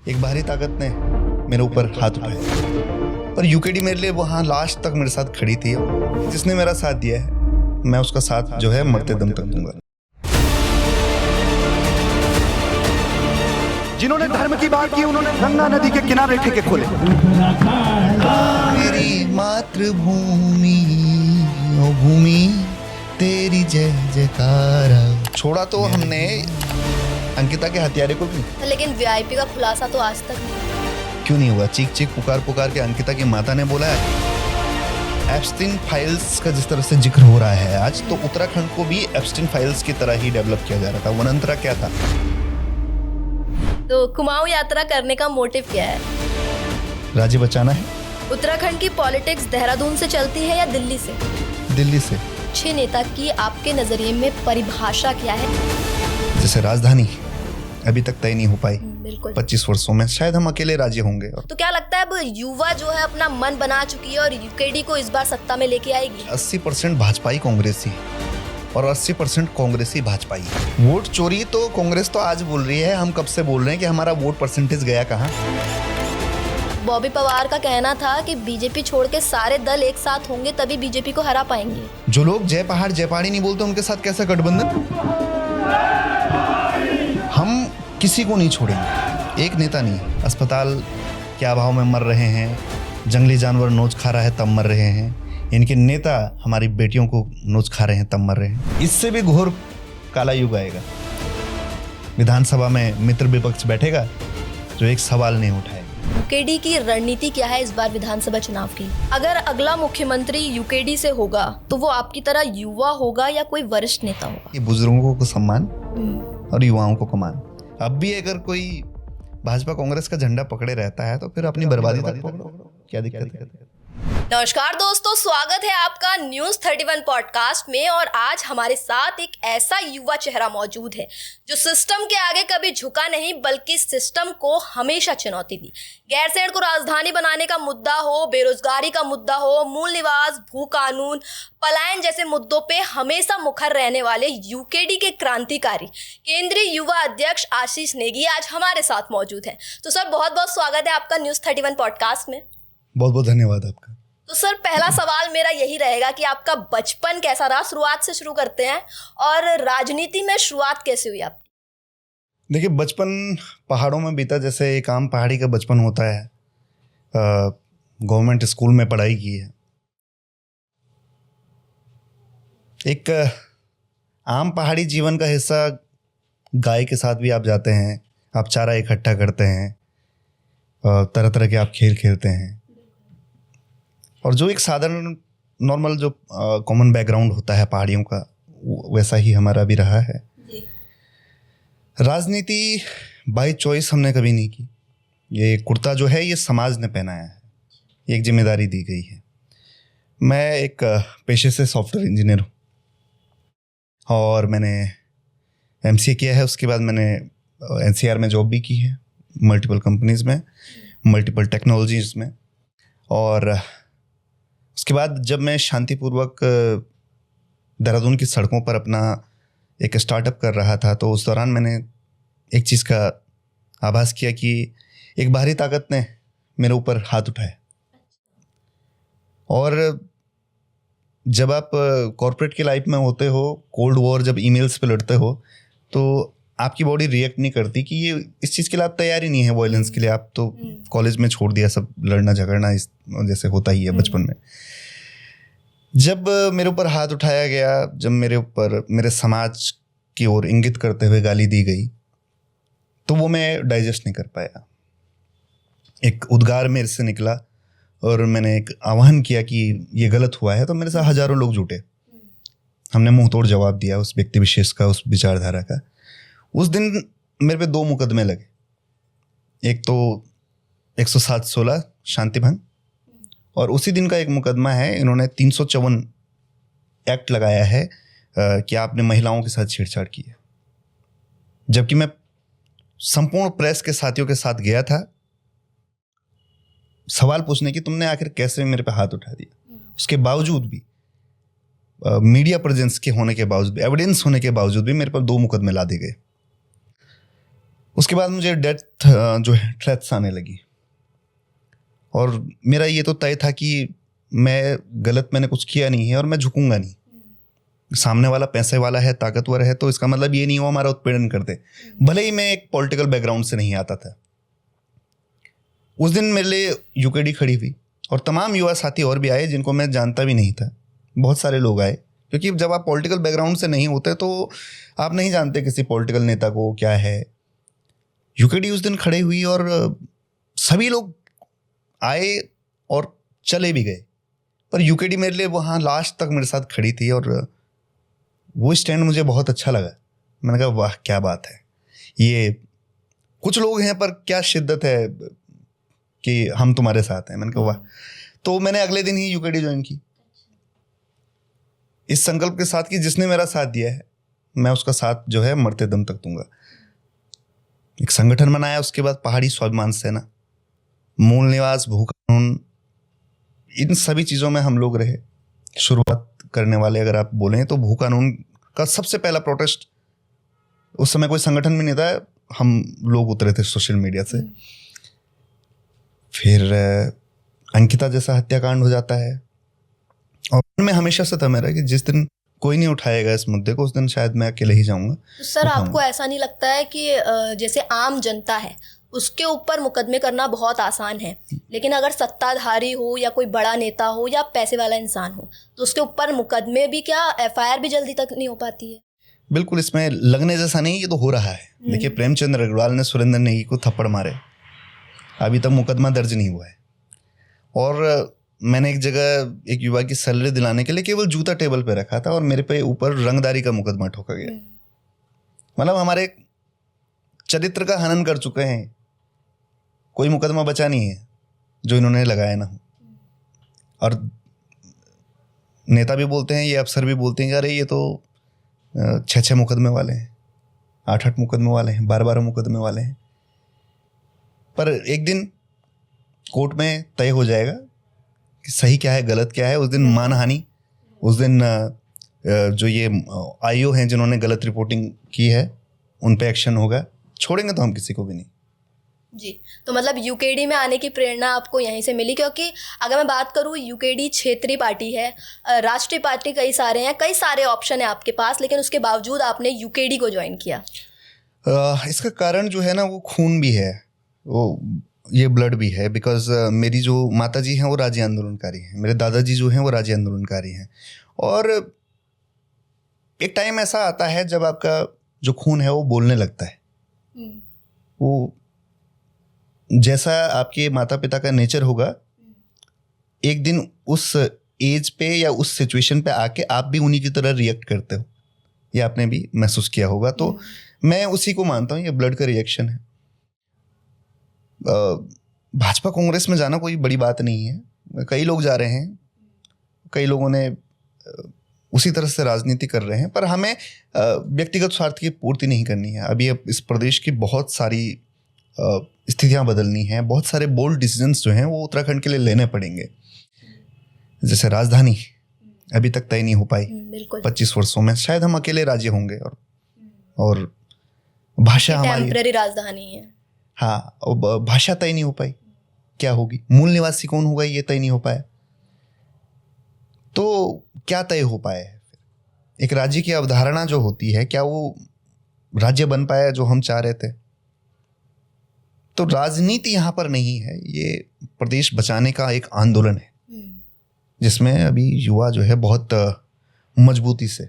एक बाहरी ताकत ने मेरे ऊपर हाथ उठाया और यूकेडी मेरे लिए वहाँ लास्ट तक मेरे साथ खड़ी थी। जिसने मेरा साथ दिया है मैं उसका साथ जो है मरते दम तक दूंगा। जिन्होंने धर्म की बात की उन्होंने गंगा नदी के किनारे ठेके खोले। मेरी मातृभूमि ओ भूमि तेरी जय जयकारा। छोड़ा तो हमने अंकिता के हत्यारे को भी, लेकिन वीआईपी का खुलासा तो आज तक नहीं। क्यों नहीं हुआ? चीख चीख पुकार पुकार के अंकिता की माता ने बोला है। एप्स्टीन फाइल्स का जिस तरह से जिक्र हो रहा है आज, तो उत्तराखंड को भी एप्स्टीन फाइल्स की तरह ही डेवलप किया जा रहा था। वनंतरा क्या था? तो कुमाऊं यात्रा करने का मोटिव क्या है? राज्य बचाना है। उत्तराखंड की पॉलिटिक्स देहरादून से चलती है या दिल्ली से? दिल्ली से। अच्छे नेता की आपके नजरिए में परिभाषा क्या है? जैसे राजधानी अभी तक तय नहीं हो पाई। बिल्कुल। 25 वर्षों में शायद हम अकेले राज्य होंगे। तो क्या लगता है अब युवा जो है अपना मन बना चुकी है और यूकेडी को इस बार सत्ता में लेके आएगी? 80% भाजपाई कांग्रेसी और 80% कांग्रेसी भाजपाई। वोट चोरी तो कांग्रेस तो आज बोल रही है, हम कब से बोल रहे हैं कि हमारा वोट परसेंटेज गया कहाँ। बॉबी पवार का कहना था कि बीजेपी छोड़ के सारे दल एक साथ होंगे तभी बीजेपी को हरा पाएंगे। जो लोग जय पहाड़ जय पहाड़ी नहीं बोलते उनके साथ कैसा गठबंधन? हम किसी को नहीं छोड़ेंगे, एक नेता नहीं। अस्पताल के अभाव में मर रहे हैं, जंगली जानवर नोच खा रहा है तब मर रहे हैं, इनके नेता हमारी बेटियों को नोच खा रहे हैं तब मर रहे हैं। इससे भी घोर काला युग आएगा। विधानसभा में मित्र विपक्ष बैठेगा जो एक सवाल नहीं उठाएगा। यूकेडी की रणनीति क्या है इस बार विधानसभा चुनाव की? अगर अगला मुख्यमंत्री यूकेडी से होगा तो वो आपकी तरह युवा होगा या कोई वरिष्ठ नेता होगा? ये बुजुर्गों को सम्मान और युवाओं को कमान। अब भी अगर कोई भाजपा कांग्रेस का झंडा पकड़े रहता है तो फिर अपनी बर्बादी तक पकड़ो, क्या दिक्कत है? नमस्कार दोस्तों, स्वागत है आपका न्यूज़ 31 पॉडकास्ट में। और आज हमारे साथ एक ऐसा युवा चेहरा मौजूद है जो सिस्टम के आगे कभी झुका नहीं बल्कि सिस्टम को हमेशा चुनौती दी। गैरसैंण को राजधानी बनाने का मुद्दा हो, बेरोजगारी का मुद्दा हो, मूल निवास, भू कानून, पलायन जैसे मुद्दों पे हमेशा मुखर रहने वाले यूकेडी के क्रांतिकारी केंद्रीय युवा अध्यक्ष आशीष नेगी आज हमारे साथ मौजूद हैं। तो सर बहुत बहुत स्वागत है आपका न्यूज़ 31 पॉडकास्ट में। बहुत बहुत धन्यवाद आपका। तो सर पहला सवाल मेरा यही रहेगा कि आपका बचपन कैसा रहा? शुरुआत से शुरू करते हैं। और राजनीति में शुरुआत कैसे हुई आपकी? देखिए, बचपन पहाड़ों में बीता जैसे एक आम पहाड़ी का बचपन होता है। गवर्नमेंट स्कूल में पढ़ाई की है। एक आम पहाड़ी जीवन का हिस्सा गाय के साथ भी आप जाते हैं, आप चारा इकट्ठा करते हैं, तरह तरह के आप खेल खेलते हैं और जो एक साधारण नॉर्मल जो कॉमन बैकग्राउंड होता है पहाड़ियों का, वैसा ही हमारा भी रहा है। राजनीति बाय चॉइस हमने कभी नहीं की। ये कुर्ता जो है ये समाज ने पहनाया है, एक जिम्मेदारी दी गई है। मैं एक पेशे से सॉफ्टवेयर इंजीनियर हूँ और मैंने एमसीए किया है। उसके बाद मैंने एनसीआर में जॉब भी की है, मल्टीपल कंपनीज में, मल्टीपल टेक्नोलॉजीज में। और उसके बाद जब मैं शांतिपूर्वक देहरादून की सड़कों पर अपना एक स्टार्टअप कर रहा था तो उस दौरान मैंने एक चीज़ का आभास किया कि एक बाहरी ताकत ने मेरे ऊपर हाथ उठाया। और जब आप कॉर्पोरेट की लाइफ में होते हो, कोल्ड वॉर जब ईमेल्स पे लड़ते हो तो आपकी बॉडी रिएक्ट नहीं करती कि ये इस चीज़ के लिए आप तैयार ही नहीं है, वायलेंस के लिए। आप तो कॉलेज में छोड़ दिया सब लड़ना झगड़ना, इस जैसे होता ही है बचपन में। जब मेरे ऊपर हाथ उठाया गया, जब मेरे ऊपर मेरे समाज की ओर इंगित करते हुए गाली दी गई तो वो मैं डाइजेस्ट नहीं कर पाया। एक उद्गार मेरे से निकला और मैंने एक आह्वान किया कि ये गलत हुआ है। तो मेरे साथ हजारों लोग जुटे, हमने मुंह तोड़ जवाब दिया उस व्यक्ति विशेष का, उस विचारधारा का। उस दिन मेरे पे 2 मुकदमे लगे। एक तो 107-16 शांति भंग और उसी दिन का एक मुकदमा है, इन्होंने 354 एक्ट लगाया है कि आपने महिलाओं के साथ छेड़छाड़ की है। जबकि मैं संपूर्ण प्रेस के साथियों के साथ गया था सवाल पूछने की, तुमने आखिर कैसे मेरे पे हाथ उठा दिया। उसके बावजूद भी मीडिया प्रेजेंस के होने के बावजूद भी, एविडेंस होने के बावजूद भी मेरे पर 2 मुकदमे ला दिए गए। उसके बाद मुझे डेथ जो है थ्रेट्स आने लगी, और मेरा ये तो तय था कि मैंने कुछ किया नहीं है और मैं झुकूंगा नहीं। सामने वाला पैसे वाला है, ताकतवर है, तो इसका मतलब ये नहीं हो हमारा उत्पीड़न कर दे, भले ही मैं एक पॉलिटिकल बैकग्राउंड से नहीं आता था। उस दिन मेरे लिए यूकेडी खड़ी हुई और तमाम युवा साथी और भी आए जिनको मैं जानता भी नहीं था। बहुत सारे लोग आए, क्योंकि जब आप पॉलिटिकल बैकग्राउंड से नहीं होते तो आप नहीं जानते किसी पॉलिटिकल नेता को क्या है। यूकेडी उस दिन खड़े हुई और सभी लोग आए और चले भी गए, पर यूकेडी मेरे लिए वहाँ लास्ट तक मेरे साथ खड़ी थी और वो स्टैंड मुझे बहुत अच्छा लगा। मैंने कहा वाह क्या बात है, ये कुछ लोग हैं पर क्या शिद्दत है कि हम तुम्हारे साथ हैं। मैंने कहा वाह। तो मैंने अगले दिन ही यूकेडी ज्वाइन की, इस संकल्प के साथ कि जिसने मेरा साथ दिया है मैं उसका साथ जो है मरते दम तक दूंगा। एक संगठन बनाया, उसके बाद पहाड़ी स्वाभिमान सेना, मूल निवास, भू कानून, इन सभी चीज़ों में हम लोग रहे। शुरुआत करने वाले अगर आप बोलें तो भू कानून का सबसे पहला प्रोटेस्ट, उस समय कोई संगठन भी नहीं था, हम लोग उतरे थे सोशल मीडिया से। फिर अंकिता जैसा हत्याकांड हो जाता है, और मैं हमेशा से था मेरा कि जिस दिन कोई नहीं उठाएगा इस मुद्दे को उस दिन शायद मैं अकेले ही जाऊंगा। तो सर आपको ऐसा नहीं लगता है कि जैसे आम जनता है उसके ऊपर मुकदमे करना बहुत आसान है, लेकिन अगर सत्ताधारी हो या कोई बड़ा नेता हो या पैसे वाला इंसान हो तो उसके ऊपर मुकदमे भी क्या, एफआईआर भी जल्दी तक नहीं हो पाती है? बिल्कुल, इसमें लगने जैसा नहीं, ये तो हो रहा है। देखिए प्रेमचंद्र अग्रवाल ने सुरेंद्र नेगी को थप्पड़ मारे, अभी तक मुकदमा दर्ज नहीं हुआ है। और मैंने एक जगह एक युवा की सैलरी दिलाने के लिए केवल जूता टेबल पे रखा था और मेरे पे ऊपर रंगदारी का मुकदमा ठोका गया। मतलब हमारे चरित्र का हनन कर चुके हैं, कोई मुकदमा बचा नहीं है जो इन्होंने लगाया ना हो। और नेता भी बोलते हैं, ये अफसर भी बोलते हैं कि अरे ये तो 6 मुकदमे वाले हैं, 8 मुकदमे वाले हैं, 12 मुकदमे वाले हैं। पर एक दिन कोर्ट में तय हो जाएगा कि सही क्या है गलत क्या है। उस दिन मानहानि, उस दिन जो ये आईओ हैं जिन्होंने गलत रिपोर्टिंग की है उन पे एक्शन होगा। छोड़ेंगे तो हम किसी को भी नहीं। जी, तो मतलब यूकेडी में आने की प्रेरणा आपको यहीं से मिली, क्योंकि अगर मैं बात करूँ यूकेडी क्षेत्रीय पार्टी है, राष्ट्रीय पार्टी कई सारे हैं, कई सारे ऑप्शन है आपके पास, लेकिन उसके बावजूद आपने यूकेडी को ज्वाइन किया। इसका कारण जो है ना वो खून भी है, वो ये ब्लड भी है। बिकॉज मेरी जो माता जी हैं वो राज्य आंदोलनकारी हैं, मेरे दादाजी जो हैं वो राज्य आंदोलनकारी हैं। और एक टाइम ऐसा आता है जब आपका जो खून है वो बोलने लगता है। वो जैसा आपके माता पिता का नेचर होगा, एक दिन उस एज पे या उस सिचुएशन पे आके आप भी उन्हीं की तरह रिएक्ट करते हो, ये आपने भी महसूस किया होगा। तो मैं उसी को मानता हूँ, ये ब्लड का रिएक्शन है। भाजपा कांग्रेस में जाना कोई बड़ी बात नहीं है, कई लोग जा रहे हैं, कई लोगों ने उसी तरह से राजनीति कर रहे हैं, पर हमें व्यक्तिगत स्वार्थ की पूर्ति नहीं करनी है। अभी अब इस प्रदेश की बहुत सारी स्थितियां बदलनी हैं, बहुत सारे बोल्ड डिसीजंस जो हैं वो उत्तराखंड के लिए लेने पड़ेंगे। जैसे राजधानी अभी तक तय नहीं हो पाई, 25 वर्षों में शायद हम अकेले राज्य होंगे। और भाषा हमारी टेम्पररी राजधानी है, हाँ, भाषा तय नहीं हो पाई, क्या होगी, मूल निवासी कौन होगा ये तय नहीं हो पाया, तो क्या तय हो पाया है? एक राज्य की अवधारणा जो होती है, क्या वो राज्य बन पाया जो हम चाह रहे थे? तो राजनीति यहाँ पर नहीं है, ये प्रदेश बचाने का एक आंदोलन है जिसमें अभी युवा जो है बहुत मजबूती से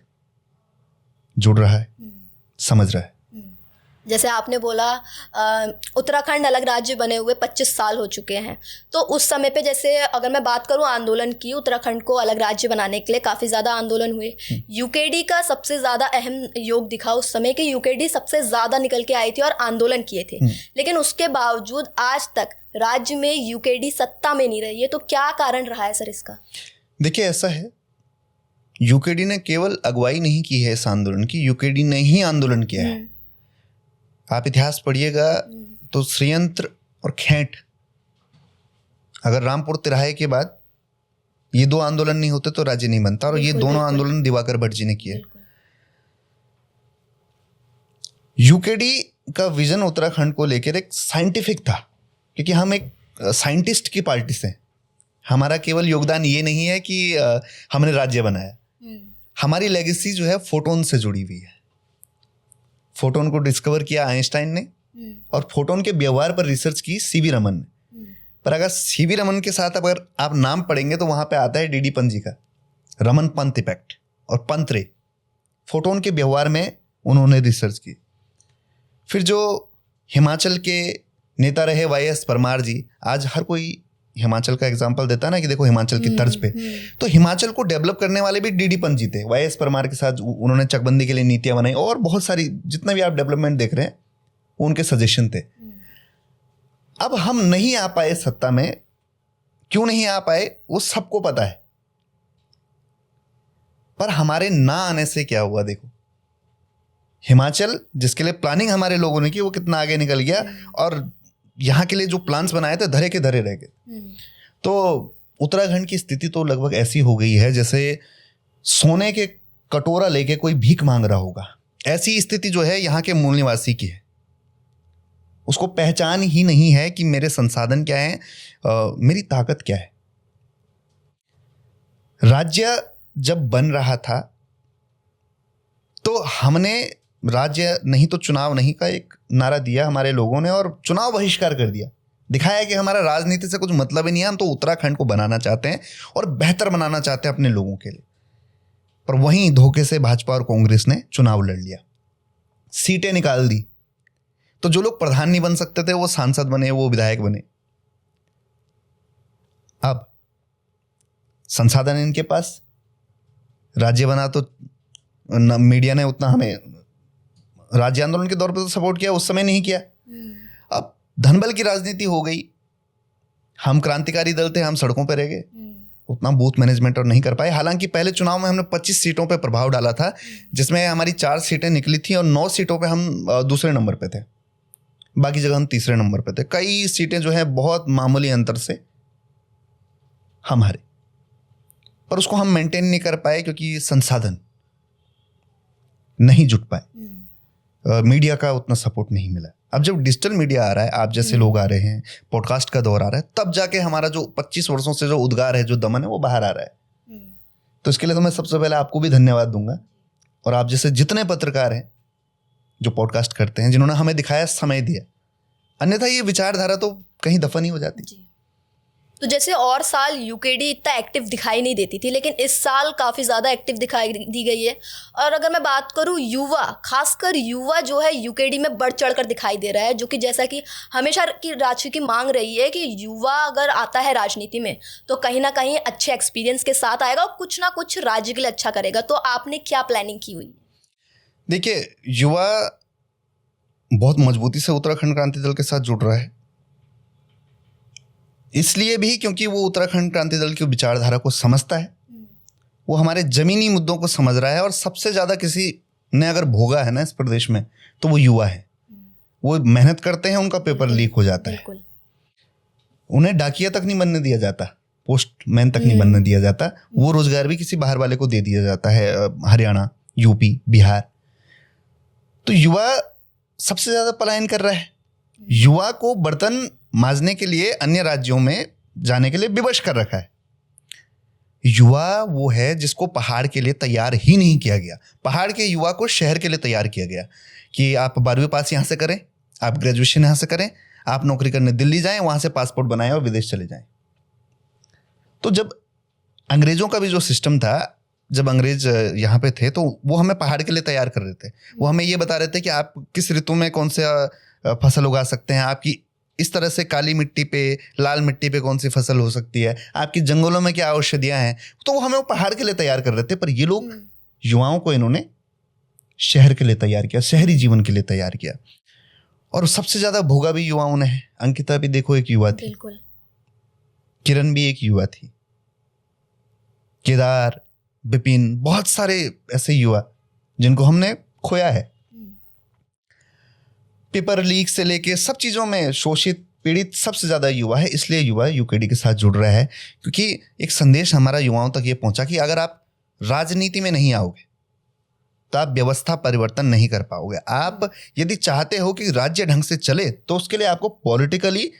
जुड़ रहा है, समझ रहा है। जैसे आपने बोला उत्तराखंड अलग राज्य बने हुए 25 साल हो चुके हैं, तो उस समय पे जैसे अगर मैं बात करूं आंदोलन की, उत्तराखंड को अलग राज्य बनाने के लिए काफ़ी ज़्यादा आंदोलन हुए। यूकेडी का सबसे ज़्यादा अहम योग दिखा उस समय कि यूकेडी सबसे ज़्यादा निकल के आई थी और आंदोलन किए थे, लेकिन उसके बावजूद आज तक राज्य में यूकेडी सत्ता में नहीं रही है। तो क्या कारण रहा है सर इसका? देखिए ऐसा है, यूकेडी ने केवल अगुवाई नहीं की है इस आंदोलन की, यूकेडी ने ही आंदोलन किया है। आप इतिहास पढ़िएगा तो श्रीयंत्र और खेंट, अगर रामपुर तिराहे के बाद ये 2 आंदोलन नहीं होते तो राज्य नहीं बनता, और ये दोनों आंदोलन दिवाकर भट्ट जी ने किए। यूकेडी का विजन उत्तराखंड को लेकर एक साइंटिफिक था, क्योंकि हम एक साइंटिस्ट की पार्टी से। हमारा केवल योगदान ये नहीं है कि हमने राज्य बनाया, हमारी लेगेसी जो है फोटोन से जुड़ी हुई है। फोटोन को डिस्कवर किया आइंस्टाइन ने, और फोटोन के व्यवहार पर रिसर्च की सीवी रमन ने। पर अगर सीवी रमन के साथ अगर आप नाम पढ़ेंगे तो वहां पे आता है डीडी पंजी का रमन पंत इफेक्ट और पंत रे। फोटोन के व्यवहार में उन्होंने रिसर्च की। फिर जो हिमाचल के नेता रहे YS परमार जी, आज हर कोई हिमाचल का एग्जांपल देता है ना कि देखो हिमाचल की तर्ज पे, तो हिमाचल को डेवलप करने वाले भी डीडी पंत जी थे। YS परमार के साथ उन्होंने चकबंदी के लिए नीतियां बनाई, और बहुत सारी जितना भी आप डेवलपमेंट देख रहे हैं उनके सजेशन थे। अब हम नहीं आ पाए सत्ता में, क्यों नहीं आ पाए वो सबको पता है, पर हमारे ना आने से क्या हुआ देखो। हिमाचल जिसके लिए प्लानिंग हमारे लोगों ने की वो कितना आगे निकल गया, और यहाँ के लिए जो प्लान्स बनाए थे धरे के धरे रह गए। तो उत्तराखंड की स्थिति तो लगभग ऐसी हो गई है जैसे सोने के कटोरा लेके कोई भीख मांग रहा होगा। ऐसी स्थिति जो है यहाँ के मूल निवासी की है। उसको पहचान ही नहीं है कि मेरे संसाधन क्या है, मेरी ताकत क्या है। राज्य जब बन रहा था तो हमने राज्य नहीं तो चुनाव नहीं का एक नारा दिया हमारे लोगों ने, और चुनाव बहिष्कार कर दिया। दिखाया कि हमारा राजनीति से कुछ मतलब ही नहीं है, हम तो उत्तराखंड को बनाना चाहते हैं और बेहतर बनाना चाहते हैं अपने लोगों के लिए। पर वहीं धोखे से भाजपा और कांग्रेस ने चुनाव लड़ लिया, सीटें निकाल दी। तो जो लोग प्रधान नहीं बन सकते थे वो सांसद बने, वो विधायक बने। अब संसाधन इनके पास, राज्य बना तो मीडिया ने उतना हमें राज्य आंदोलन के दौर पर तो सपोर्ट किया, उस समय नहीं किया। अब धनबल की राजनीति हो गई, हम क्रांतिकारी दल थे, हम सड़कों पर रह गए, उतना बूथ मैनेजमेंट और नहीं कर पाए। हालांकि पहले चुनाव में हमने 25 सीटों पे प्रभाव डाला था, जिसमें हमारी 4 सीटें निकली थी और 9 सीटों पे हम दूसरे नंबर पे थे, बाकी जगह हम तीसरे नंबर पे थे। कई सीटें जो है बहुत मामूली अंतर से हम हारे, पर उसको हम मेंटेन नहीं कर पाए क्योंकि संसाधन नहीं जुट पाए, मीडिया का उतना सपोर्ट नहीं मिला। अब जब डिजिटल मीडिया आ रहा है, आप जैसे लोग आ रहे हैं, पॉडकास्ट का दौर आ रहा है, तब जाके हमारा जो 25 वर्षों से जो उद्गार है, जो दमन है, वो बाहर आ रहा है। तो इसके लिए तो मैं सबसे पहले आपको भी धन्यवाद दूंगा, और आप जैसे जितने पत्रकार हैं जो पॉडकास्ट करते हैं, जिन्होंने हमें दिखाया, समय दिया। अन्यथा ये विचारधारा तो कहीं दफन ही हो जाती। तो जैसे और साल यूकेडी इतना एक्टिव दिखाई नहीं देती थी, लेकिन इस साल काफ़ी ज़्यादा एक्टिव दिखाई दी गई है। और अगर मैं बात करूँ युवा, खासकर युवा जो है यूकेडी में बढ़ चढ़ कर दिखाई दे रहा है, जो कि जैसा कि हमेशा की राज्य की मांग रही है कि युवा अगर आता है राजनीति में तो कहीं ना कहीं अच्छे एक्सपीरियंस के साथ आएगा और कुछ ना कुछ राज्य के लिए अच्छा करेगा। तो आपने क्या प्लानिंग की हुई? देखिए, युवा बहुत मजबूती से उत्तराखंड क्रांति दल के साथ जुड़ रहा है, इसलिए भी क्योंकि वो उत्तराखंड क्रांति दल की विचारधारा को समझता है, वो हमारे जमीनी मुद्दों को समझ रहा है। और सबसे ज़्यादा किसी ने अगर भोगा है ना इस प्रदेश में तो वो युवा है। वो मेहनत करते हैं, उनका पेपर लीक हो जाता है, उन्हें डाकिया तक नहीं बनने दिया जाता, पोस्टमैन तक नहीं बनने दिया जाता, वो रोजगार भी किसी बाहर वाले को दे दिया जाता है, हरियाणा, यूपी, बिहार। तो युवा सबसे ज़्यादा पलायन कर रहा है। युवा को बर्तन मांजने के लिए अन्य राज्यों में जाने के लिए विवश कर रखा है। युवा वो है जिसको पहाड़ के लिए तैयार ही नहीं किया गया। पहाड़ के युवा को शहर के लिए तैयार किया गया कि आप 12वीं पास यहाँ से करें, आप ग्रेजुएशन यहाँ से करें, आप नौकरी करने दिल्ली जाएं, वहाँ से पासपोर्ट बनाएं और विदेश चले जाएं। तो जब अंग्रेजों का भी जो सिस्टम था, जब अंग्रेज यहाँ पे थे, तो वो हमें पहाड़ के लिए तैयार कर रहे थे। वो हमें ये बता रहे थे कि आप किस ऋतु में कौन सा फसल उगा सकते हैं, आपकी इस तरह से काली मिट्टी पे, लाल मिट्टी पे कौन सी फसल हो सकती है, आपकी जंगलों में क्या औषधियां हैं। तो वो हमें वो पहाड़ के लिए तैयार कर रहे थे। पर ये लोग, युवाओं को इन्होंने शहर के लिए तैयार किया, शहरी जीवन के लिए तैयार किया। और सबसे ज्यादा भोगा भी युवाओं ने है। अंकिता भी देखो एक युवा थी, किरण भी एक युवा थी, केदार, विपिन, बहुत सारे ऐसे युवा जिनको हमने खोया है। पेपर लीक से लेके सब चीज़ों में शोषित, पीड़ित सबसे ज़्यादा युवा है। इसलिए युवा यूकेडी के साथ जुड़ रहा है, क्योंकि एक संदेश हमारा युवाओं तक ये पहुंचा कि अगर आप राजनीति में नहीं आओगे तो आप व्यवस्था परिवर्तन नहीं कर पाओगे। आप यदि चाहते हो कि राज्य ढंग से चले तो उसके लिए आपको पॉलिटिकली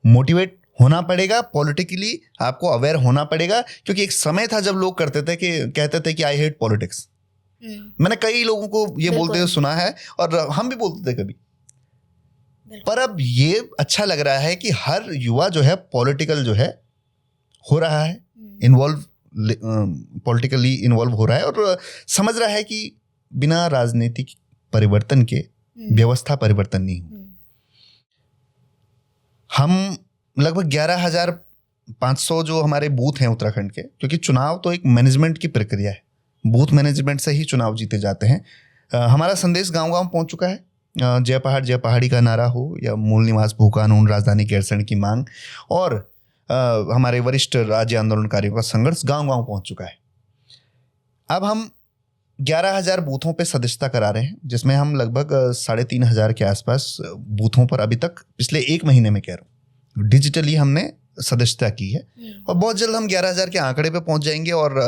मोटिवेट होना पड़ेगा, पॉलिटिकली आपको अवेयर होना पड़ेगा। क्योंकि एक समय था जब लोग कहते थे कि आई हेट पॉलिटिक्स। मैंने कई लोगों को ये बोलते हुए सुना है और हम भी बोलते थे कभी। पर अब ये अच्छा लग रहा है कि हर युवा जो है पॉलिटिकल जो है हो रहा है, पॉलिटिकली इन्वॉल्व हो रहा है और समझ रहा है कि बिना राजनीतिक परिवर्तन के व्यवस्था परिवर्तन नहीं हो। हम लगभग 11,500 जो हमारे बूथ हैं उत्तराखंड के, क्योंकि चुनाव तो एक मैनेजमेंट की प्रक्रिया है, बूथ मैनेजमेंट से ही चुनाव जीते जाते हैं। हमारा संदेश गांव-गांव पहुंच चुका है। जय पहाड़ जय पहाड़ी का नारा हो या मूल निवास भू कानून, राजधानी गैरसैंण की मांग और हमारे वरिष्ठ राज्य आंदोलनकारियों का संघर्ष गांव-गांव पहुंच चुका है। अब हम 11,000 बूथों पे सदस्यता करा रहे हैं, जिसमें हम लगभग 3,500 के आसपास बूथों पर अभी तक पिछले 1 महीने में कह रहा हूँ डिजिटली हमने सदस्यता की है। और बहुत जल्द हम 11,000 के आंकड़े पे पहुंच जाएंगे और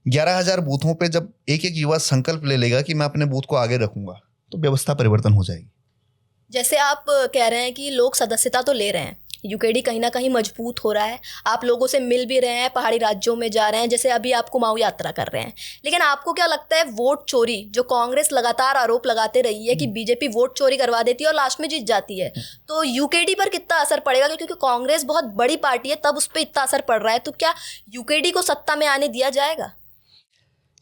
11,000 बूथों पे जब एक एक युवा संकल्प ले लेगा कि मैं अपने बूथ को आगे रखूंगा तो व्यवस्था परिवर्तन हो जाएगी। जैसे आप कह रहे हैं कि लोग सदस्यता तो ले रहे हैं, यूकेडी कहीं ना कहीं मजबूत हो रहा है, आप लोगों से मिल भी रहे हैं, पहाड़ी राज्यों में जा रहे हैं, जैसे अभी आप कुमाऊं यात्रा कर रहे हैं, लेकिन आपको क्या लगता है वोट चोरी जो कांग्रेस लगातार आरोप लगाते रही है कि बीजेपी वोट चोरी करवा देती है और लास्ट में जीत जाती है, तो यूकेडी पर कितना असर पड़ेगा? क्योंकि कांग्रेस बहुत बड़ी पार्टी है तब उस पर इतना असर पड़ रहा है, तो क्या यूकेडी को सत्ता में आने दिया जाएगा?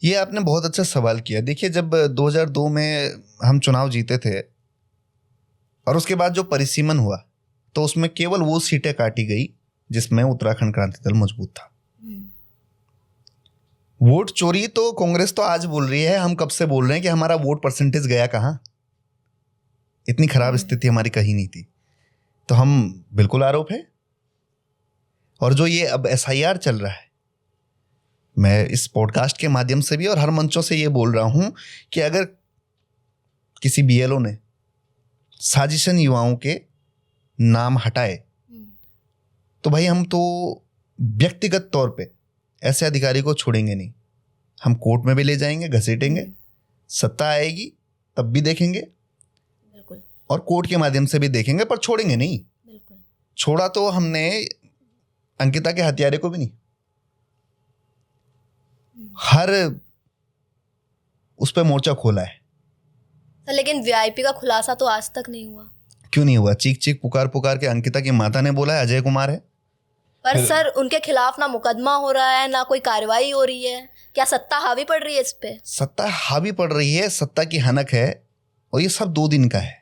ये आपने बहुत अच्छा सवाल किया। देखिए, जब 2002 में हम चुनाव जीते थे और उसके बाद जो परिसीमन हुआ तो उसमें केवल वो सीटें काटी गई जिसमें उत्तराखंड क्रांति दल मजबूत था। वोट चोरी तो कांग्रेस तो आज बोल रही है, हम कब से बोल रहे हैं कि हमारा वोट परसेंटेज गया कहां, इतनी खराब स्थिति हमारी कहीं नहीं थी। तो हम बिल्कुल आरोप है। और जो ये अब SIR चल रहा है, मैं इस पॉडकास्ट के माध्यम से भी और हर मंचों से ये बोल रहा हूं कि अगर किसी BLO ने साजिशन युवाओं के नाम हटाए तो भाई हम तो व्यक्तिगत तौर पे ऐसे अधिकारी को छोड़ेंगे नहीं। हम कोर्ट में भी ले जाएंगे, घसीटेंगे, सत्ता आएगी तब भी देखेंगे बिल्कुल, और कोर्ट के माध्यम से भी देखेंगे, पर छोड़ेंगे नहीं। बिल्कुल। छोड़ा तो हमने अंकिता के हत्यारे को भी नहीं। हर उस पे मोर्चा खोला है। लेकिन VIP का खुलासा तो आज तक नहीं हुआ। क्यों नहीं हुआ? चीख चीख पुकार पुकार के अंकिता की माता ने बोला है अजय कुमार है। पर सर उनके खिलाफ ना मुकदमा हो रहा है ना कोई कार्रवाई हो रही है, क्या सत्ता हावी पड़ रही है इस पे? सत्ता हावी पड़ रही है, सत्ता की हनक है, और ये सब 2 दिन का है।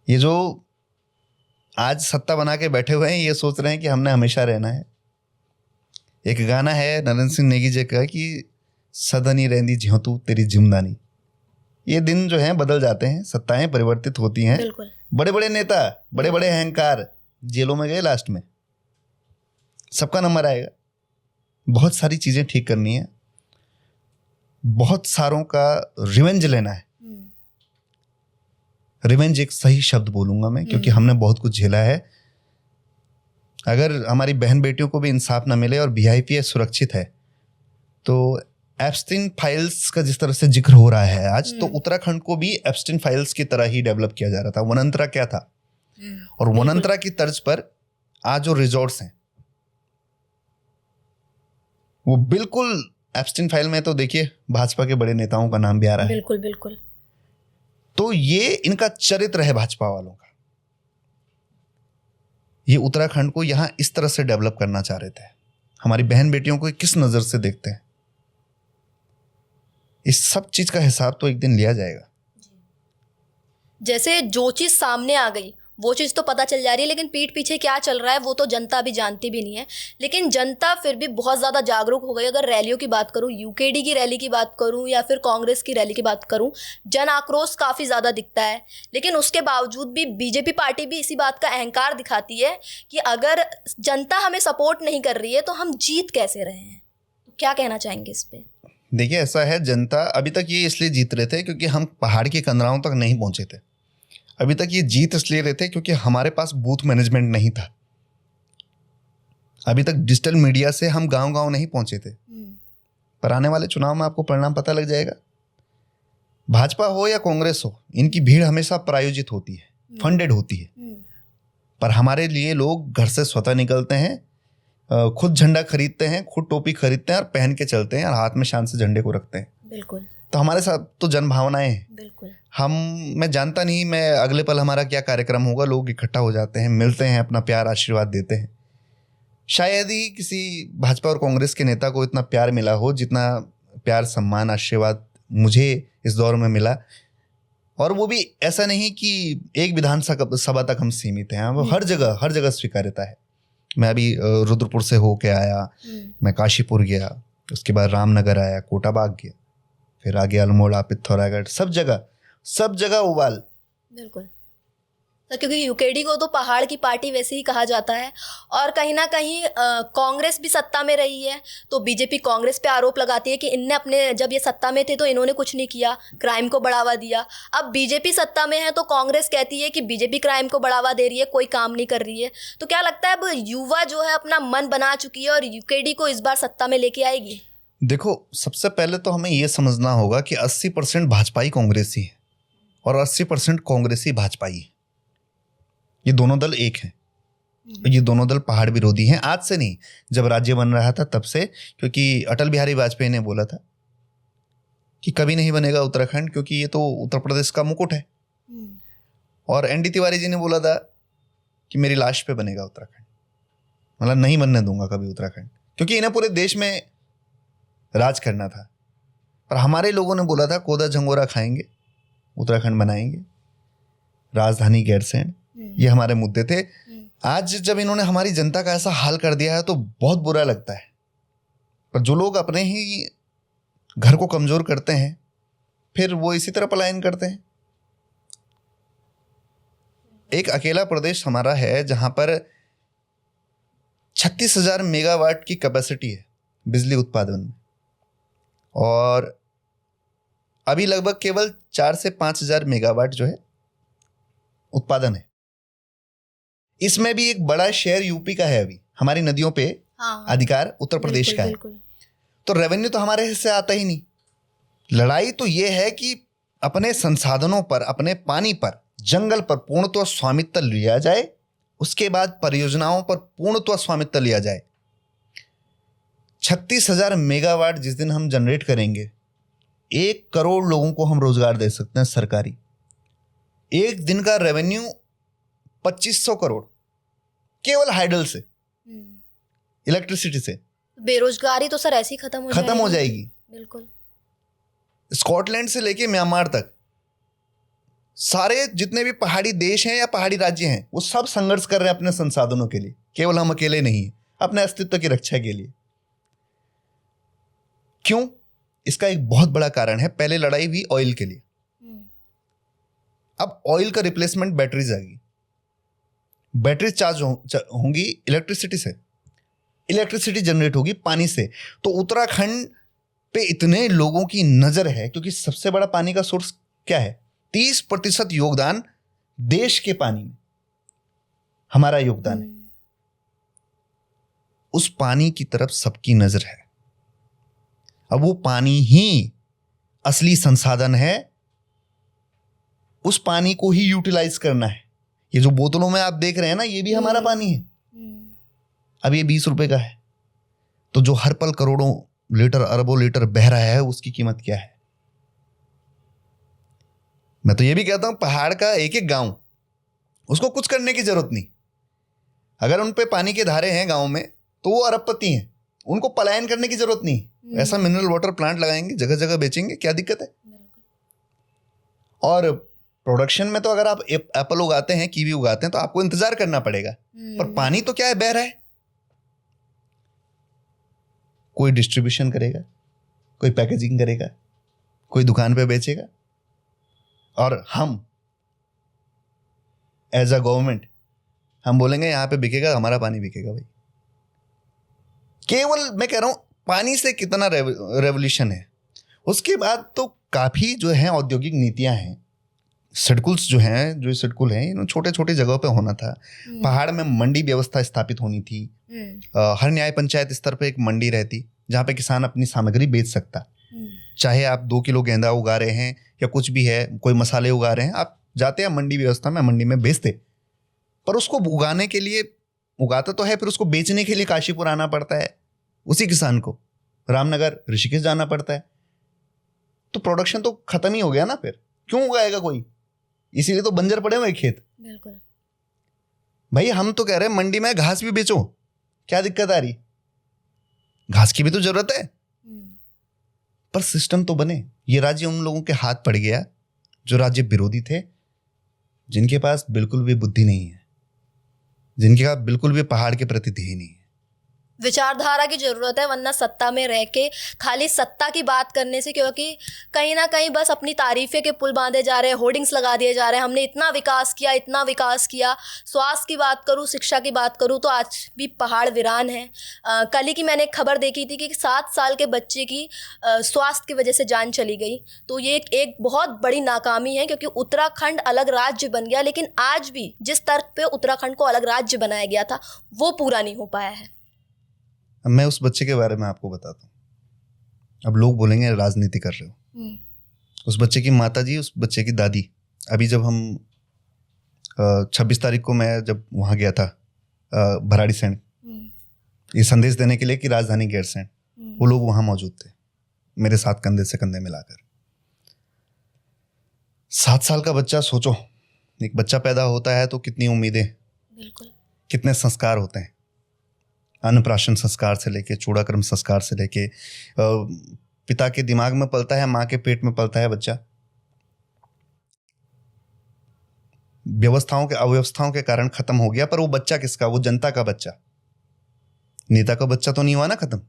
ये जो आज सत्ता बना के बैठे हुए हैं ये सोच रहे हैं कि हमने हमेशा रहना है। एक गाना है नरेंद्र सिंह नेगी जी का कि सदनी रहंदी ज्यों तू तेरी जिम्दानी। ये दिन जो हैं बदल जाते हैं, सत्ताएं परिवर्तित होती हैं। बिल्कुल। बड़े बड़े नेता, बड़े बड़े अहंकार जेलों में गए, लास्ट में सबका नंबर आएगा। बहुत सारी चीजें ठीक करनी है, बहुत सारों का रिवेंज लेना है। रिवेंज एक सही शब्द बोलूंगा मैं, क्योंकि हमने बहुत कुछ झेला है। अगर हमारी बहन बेटियों को भी इंसाफ ना मिले और BIPS सुरक्षित है तो एप्स्टीन फाइल्स का जिस तरह से जिक्र हो रहा है आज, तो उत्तराखंड को भी एप्स्टीन फाइल्स की तरह ही डेवलप किया जा रहा था। वनंतरा क्या था, और वनंतरा की तर्ज पर आज जो रिजॉर्ट्स हैं वो बिल्कुल एप्स्टीन फाइल में, तो देखिए भाजपा के बड़े नेताओं का नाम भी आ रहा है। बिल्कुल बिल्कुल। तो ये इनका चरित्र है भाजपा वालों का। ये उत्तराखंड को यहां इस तरह से डेवलप करना चाह रहे थे। हमारी बहन बेटियों को किस नजर से देखते हैं, इस सब चीज का हिसाब तो एक दिन लिया जाएगा। जैसे जो चीज सामने आ गई वो चीज तो पता चल जा रही है, लेकिन पीठ पीछे क्या चल रहा है वो तो जनता भी जानती भी नहीं है। लेकिन जनता फिर भी बहुत ज्यादा जागरूक हो गई। अगर रैलियों की बात करूं, यूकेडी की रैली की बात करूं या फिर कांग्रेस की रैली की बात करूं, जन आक्रोश काफी ज्यादा दिखता है। लेकिन उसके बावजूद भी बीजेपी पार्टी भी इसी बात का अहंकार दिखाती है कि अगर जनता हमें सपोर्ट नहीं कर रही है तो हम जीत कैसे रहे हैं। तो क्या कहना चाहेंगे इस पे? देखिए, ऐसा है, जनता अभी तक ये इसलिए जीत रहे थे क्योंकि हम पहाड़ की कंदराओं तक नहीं पहुंचे थे। अभी तक ये जीत इसलिए रहे थे क्योंकि हमारे पास बूथ मैनेजमेंट नहीं था। अभी तक डिजिटल मीडिया से हम गांव-गांव नहीं पहुंचे थे। पर आने वाले चुनाव में आपको परिणाम पता लग जाएगा। भाजपा हो या कांग्रेस हो, इनकी भीड़ हमेशा प्रायोजित होती है, फंडेड होती है। पर हमारे लिए लोग घर से स्वतः निकलते हैं, खुद झंडा खरीदते हैं, खुद टोपी खरीदते हैं और पहन के चलते हैं और हाथ में शान से झंडे को रखते हैं। बिल्कुल। तो हमारे साथ तो जन भावनाएं हैं। बिल्कुल। मैं जानता नहीं मैं अगले पल हमारा क्या कार्यक्रम होगा। लोग इकट्ठा हो जाते हैं, मिलते हैं, अपना प्यार आशीर्वाद देते हैं। शायद ही किसी भाजपा और कांग्रेस के नेता को इतना प्यार मिला हो जितना प्यार, सम्मान, आशीर्वाद मुझे इस दौर में मिला। और वो भी ऐसा नहीं कि एक विधानसभा तक हम सीमित हैं, वो हर जगह स्वीकार्यता है। मैं अभी रुद्रपुर से होके आया, मैं काशीपुर गया, उसके बाद रामनगर आया, कोटाबाग गया, फिर आगे अल्मोड़ा, पिथौरागढ़, सब जगह उबाल। बिल्कुल। तो क्योंकि यूकेडी को तो पहाड़ की पार्टी वैसे ही कहा जाता है और कहीं ना कहीं कांग्रेस भी सत्ता में रही है, तो बीजेपी कांग्रेस पे आरोप लगाती है कि इनने अपने जब ये सत्ता में थे तो इन्होंने कुछ नहीं किया, क्राइम को बढ़ावा दिया। अब बीजेपी सत्ता में है तो कांग्रेस कहती है कि बीजेपी क्राइम को बढ़ावा दे रही है, कोई काम नहीं कर रही है। तो क्या लगता है अब युवा जो है अपना मन बना चुकी है और यूकेडी को इस बार सत्ता में लेके आएगी? देखो, सबसे पहले तो हमें ये समझना होगा कि 80% भाजपाई कांग्रेसी है और 80% कांग्रेसी भाजपाई है। ये दोनों दल एक हैं। ये दोनों दल पहाड़ विरोधी हैं। आज से नहीं, जब राज्य बन रहा था तब से, क्योंकि अटल बिहारी वाजपेयी ने बोला था कि कभी नहीं बनेगा उत्तराखंड, क्योंकि ये तो उत्तर प्रदेश का मुकुट है। और एनडी तिवारी जी ने बोला था कि मेरी लाश पे बनेगा उत्तराखंड, मतलब नहीं बनने दूंगा कभी उत्तराखंड, क्योंकि इन्हें पूरे देश में राज करना था। पर हमारे लोगों ने बोला था कोदा झंगोरा खाएंगे, उत्तराखंड बनाएंगे, राजधानी गैरसैंण, ये हमारे मुद्दे थे। आज जब इन्होंने हमारी जनता का ऐसा हाल कर दिया है तो बहुत बुरा लगता है। पर जो लोग अपने ही घर को कमजोर करते हैं फिर वो इसी तरह पलायन करते हैं। एक अकेला प्रदेश हमारा है जहां पर 36,000 मेगावाट की कैपेसिटी है बिजली उत्पादन में, और अभी लगभग केवल 4 से 5,000 मेगावाट जो है उत्पादन है। इसमें भी एक बड़ा शेयर यूपी का है। अभी हमारी नदियों पे अधिकार उत्तर प्रदेश का है, तो रेवेन्यू तो हमारे हिस्से आता ही नहीं। लड़ाई तो ये है कि अपने संसाधनों पर, अपने पानी पर, जंगल पर पूर्णत्व स्वामित्व लिया जाए, उसके बाद परियोजनाओं पर पूर्णत्व स्वामित्व लिया जाए। 36,000 मेगावाट जिस दिन हम जनरेट करेंगे, 1 करोड़ लोगों को हम रोजगार दे सकते हैं सरकारी। एक दिन का रेवेन्यू 2500 करोड़ केवल हाइडल से, इलेक्ट्रिसिटी से। बेरोजगारी तो सर ऐसे ही खत्म हो जाएगी। बिल्कुल। स्कॉटलैंड से लेके म्यांमार तक सारे जितने भी पहाड़ी देश हैं या पहाड़ी राज्य हैं, वो सब संघर्ष कर रहे हैं अपने संसाधनों के लिए। केवल हम अकेले नहीं हैं, अपने अस्तित्व की रक्षा के लिए। क्यों? इसका एक बहुत बड़ा कारण है। पहले लड़ाई हुई ऑयल के लिए, अब ऑयल का रिप्लेसमेंट बैटरीज आ गई। बैटरी चार्ज होंगी इलेक्ट्रिसिटी से, इलेक्ट्रिसिटी जनरेट होगी पानी से। तो उत्तराखंड पे इतने लोगों की नजर है क्योंकि सबसे बड़ा पानी का सोर्स क्या है? 30% योगदान देश के पानी में हमारा योगदान है। उस पानी की तरफ सबकी नजर है। अब वो पानी ही असली संसाधन है, उस पानी को ही यूटिलाइज करना है। ये जो बोतलों में आप देख रहे हैं ना, ये भी हमारा पानी है। अब ये 20 रुपए का है, तो जो हर पल करोड़ों लीटर, अरबों लीटर बह रहा है, उसकी कीमत क्या है? मैं तो ये भी कहता हूं, पहाड़ का एक एक गांव, उसको कुछ करने की जरूरत नहीं। अगर उन पे पानी के धारे हैं गांव में तो वो अरबपति हैं, उनको पलायन करने की जरूरत नहीं। ऐसा मिनरल वाटर प्लांट लगाएंगे, जगह जगह बेचेंगे, क्या दिक्कत है? और प्रोडक्शन में तो अगर आप एप्पल उगाते हैं, कीवी उगाते हैं, तो आपको इंतजार करना पड़ेगा। पर पानी तो क्या है, बह रहा है। कोई डिस्ट्रीब्यूशन करेगा, कोई पैकेजिंग करेगा, कोई दुकान पे बेचेगा, और हम एज अ गवर्नमेंट हम बोलेंगे यहां पे बिकेगा, हमारा पानी बिकेगा। भाई केवल मैं कह रहा हूं पानी से कितना रेवोल्यूशन है। उसके बाद तो काफी जो है औद्योगिक नीतियां हैं, सिडकुल्स जो हैं, जो सिडकुल हैं, इन छोटे छोटे जगहों पे होना था। पहाड़ में मंडी व्यवस्था स्थापित होनी थी। हर न्याय पंचायत स्तर पे एक मंडी रहती जहाँ पे किसान अपनी सामग्री बेच सकता। चाहे आप 2 किलो गेंदा उगा रहे हैं या कुछ भी है, कोई मसाले उगा रहे हैं, आप जाते हैं मंडी व्यवस्था में, मंडी में बेचते, पर उसको उगाने के लिए उगाता तो है, फिर उसको बेचने के लिए काशीपुर आना पड़ता है, उसी किसान को रामनगर ऋषिकेश जाना पड़ता है, तो प्रोडक्शन तो खत्म ही हो गया ना। फिर क्यों उगाएगा कोई? इसीलिए तो बंजर पड़े हुए खेत। बिल्कुल भाई हम तो कह रहे हैं मंडी में घास भी बेचो, क्या दिक्कत आ रही? घास की भी तो जरूरत है, पर सिस्टम तो बने। ये राज्य उन लोगों के हाथ पड़ गया जो राज्य विरोधी थे, जिनके पास बिल्कुल भी बुद्धि नहीं है, जिनके पास बिल्कुल भी पहाड़ के प्रति ध्येय नहीं है। विचारधारा की जरूरत है, वरना सत्ता में रह के खाली सत्ता की बात करने से, क्योंकि कहीं ना कहीं बस अपनी तारीफे के पुल बांधे जा रहे हैं, होर्डिंग्स लगा दिए जा रहे हैं, हमने इतना विकास किया, इतना विकास किया। स्वास्थ्य की बात करूँ, शिक्षा की बात करूँ, तो आज भी पहाड़ वीरान है। कल ही की मैंने एक खबर देखी थी कि 7 साल के बच्चे की स्वास्थ्य की वजह से जान चली गई। तो ये एक बहुत बड़ी नाकामी है, क्योंकि उत्तराखंड अलग राज्य बन गया, लेकिन आज भी जिस तर्क पे उत्तराखंड को अलग राज्य बनाया गया था वो पूरा नहीं हो पाया है। अब मैं उस बच्चे के बारे में आपको बताता हूँ। अब लोग बोलेंगे राजनीति कर रहे हो। उस बच्चे की माता जी, उस बच्चे की दादी, अभी जब हम 26 तारीख को मैं जब वहाँ गया था भराड़ीसैंण, ये संदेश देने के लिए कि राजधानी गैरसैंण, वो लोग वहाँ मौजूद थे मेरे साथ कंधे से कंधे मिलाकर। 7 साल का बच्चा, सोचो, एक बच्चा पैदा होता है तो कितनी उम्मीदें, बिल्कुल, कितने संस्कार होते हैं, अन्नप्राशन संस्कार से लेके चूड़ाक्रम संस्कार से लेके पिता के दिमाग में पलता है, माँ के पेट में पलता है बच्चा। व्यवस्थाओं के अव्यवस्थाओं के कारण खत्म हो गया, पर वो बच्चा किसका? वो जनता का बच्चा। नेता का बच्चा तो नहीं हुआ ना खत्म,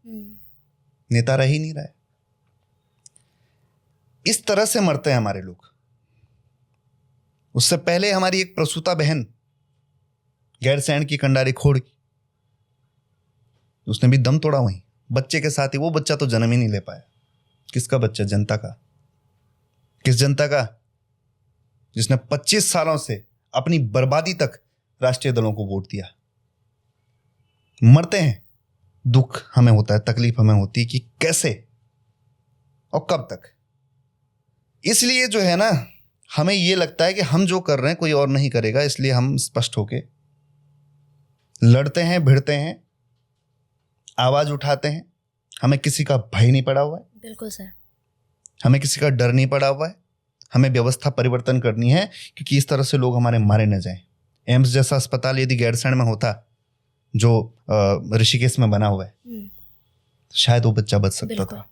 नेता रह ही नहीं रहा है। इस तरह से मरते हैं हमारे लोग। उससे पहले हमारी एक प्रसूता बहन गैरसैंण की कंडारी खोड़ की, उसने भी दम तोड़ा वहीं बच्चे के साथ ही। वो बच्चा तो जन्म ही नहीं ले पाया। किसका बच्चा? जनता का। किस जनता का? जिसने 25 सालों से अपनी बर्बादी तक राष्ट्रीय दलों को वोट दिया। मरते हैं, दुख हमें होता है, तकलीफ हमें होती है कि कैसे और कब तक। इसलिए जो है ना, हमें यह लगता है कि हम जो कर रहे हैं कोई और नहीं करेगा, इसलिए हम स्पष्ट होके लड़ते हैं, भिड़ते हैं, आवाज उठाते हैं। हमें किसी का भय नहीं पड़ा हुआ है। बिल्कुल सर, हमें किसी का डर नहीं पड़ा हुआ है। हमें व्यवस्था परिवर्तन करनी है, क्योंकि इस तरह से लोग हमारे मारे न जाएं। एम्स जैसा अस्पताल यदि गैरसैंण में होता, जो ऋषिकेश में बना हुआ है, तो शायद वो बच्चा बच सकता था।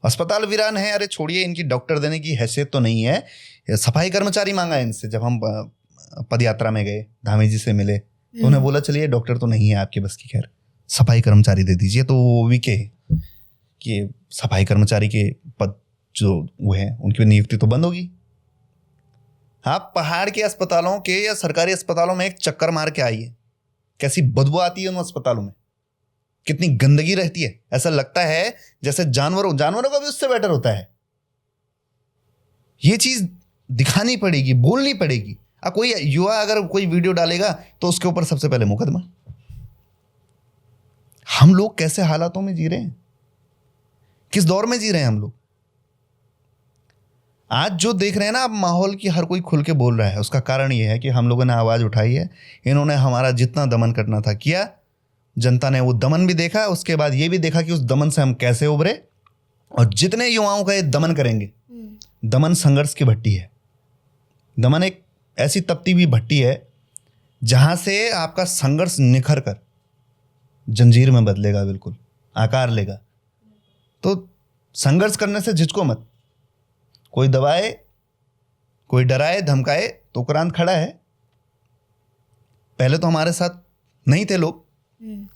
अस्पताल वीरान है, अरे छोड़िए, इनकी डॉक्टर देने की हैसियत तो नहीं है। सफाई कर्मचारी मांगा इनसे। जब हम पद यात्रा में गए, धामी जी से मिले, तो उन्हें बोला चलिए डॉक्टर तो नहीं है आपके बस की, खैर सफाई कर्मचारी दे दीजिए। तो वो भी के कि सफाई कर्मचारी के पद जो वो है, उनकी नियुक्ति तो बंद होगी। आप पहाड़ के अस्पतालों के या सरकारी अस्पतालों में एक चक्कर मार के आइए, कैसी बदबू आती है उन अस्पतालों में, कितनी गंदगी रहती है। ऐसा लगता है जैसे जानवरों का भी उससे बेटर होता है। ये चीज दिखानी पड़ेगी, बोलनी पड़ेगी। अब कोई युवा अगर कोई वीडियो डालेगा तो उसके ऊपर सबसे पहले मुकदमा। हम लोग कैसे हालातों में जी रहे हैं, किस दौर में जी रहे हैं हम लोग। आज जो देख रहे हैं ना आप माहौल की, हर कोई खुल के बोल रहा है। उसका कारण यह है कि हम लोगों ने आवाज उठाई है। इन्होंने हमारा जितना दमन करना था किया, जनता ने वो दमन भी देखा। उसके बाद ये भी देखा कि उस दमन से हम कैसे उभरे, और जितने युवाओं का ये दमन करेंगे, दमन संघर्ष की भट्टी है। दमन एक ऐसी तपती हुई भट्टी है जहां से आपका संघर्ष निखर कर जंजीर में बदलेगा, बिल्कुल आकार लेगा। तो संघर्ष करने से झिझको मत। कोई दबाए, कोई डराए धमकाए तो उपरांत खड़ा है। पहले तो हमारे साथ नहीं थे लोग,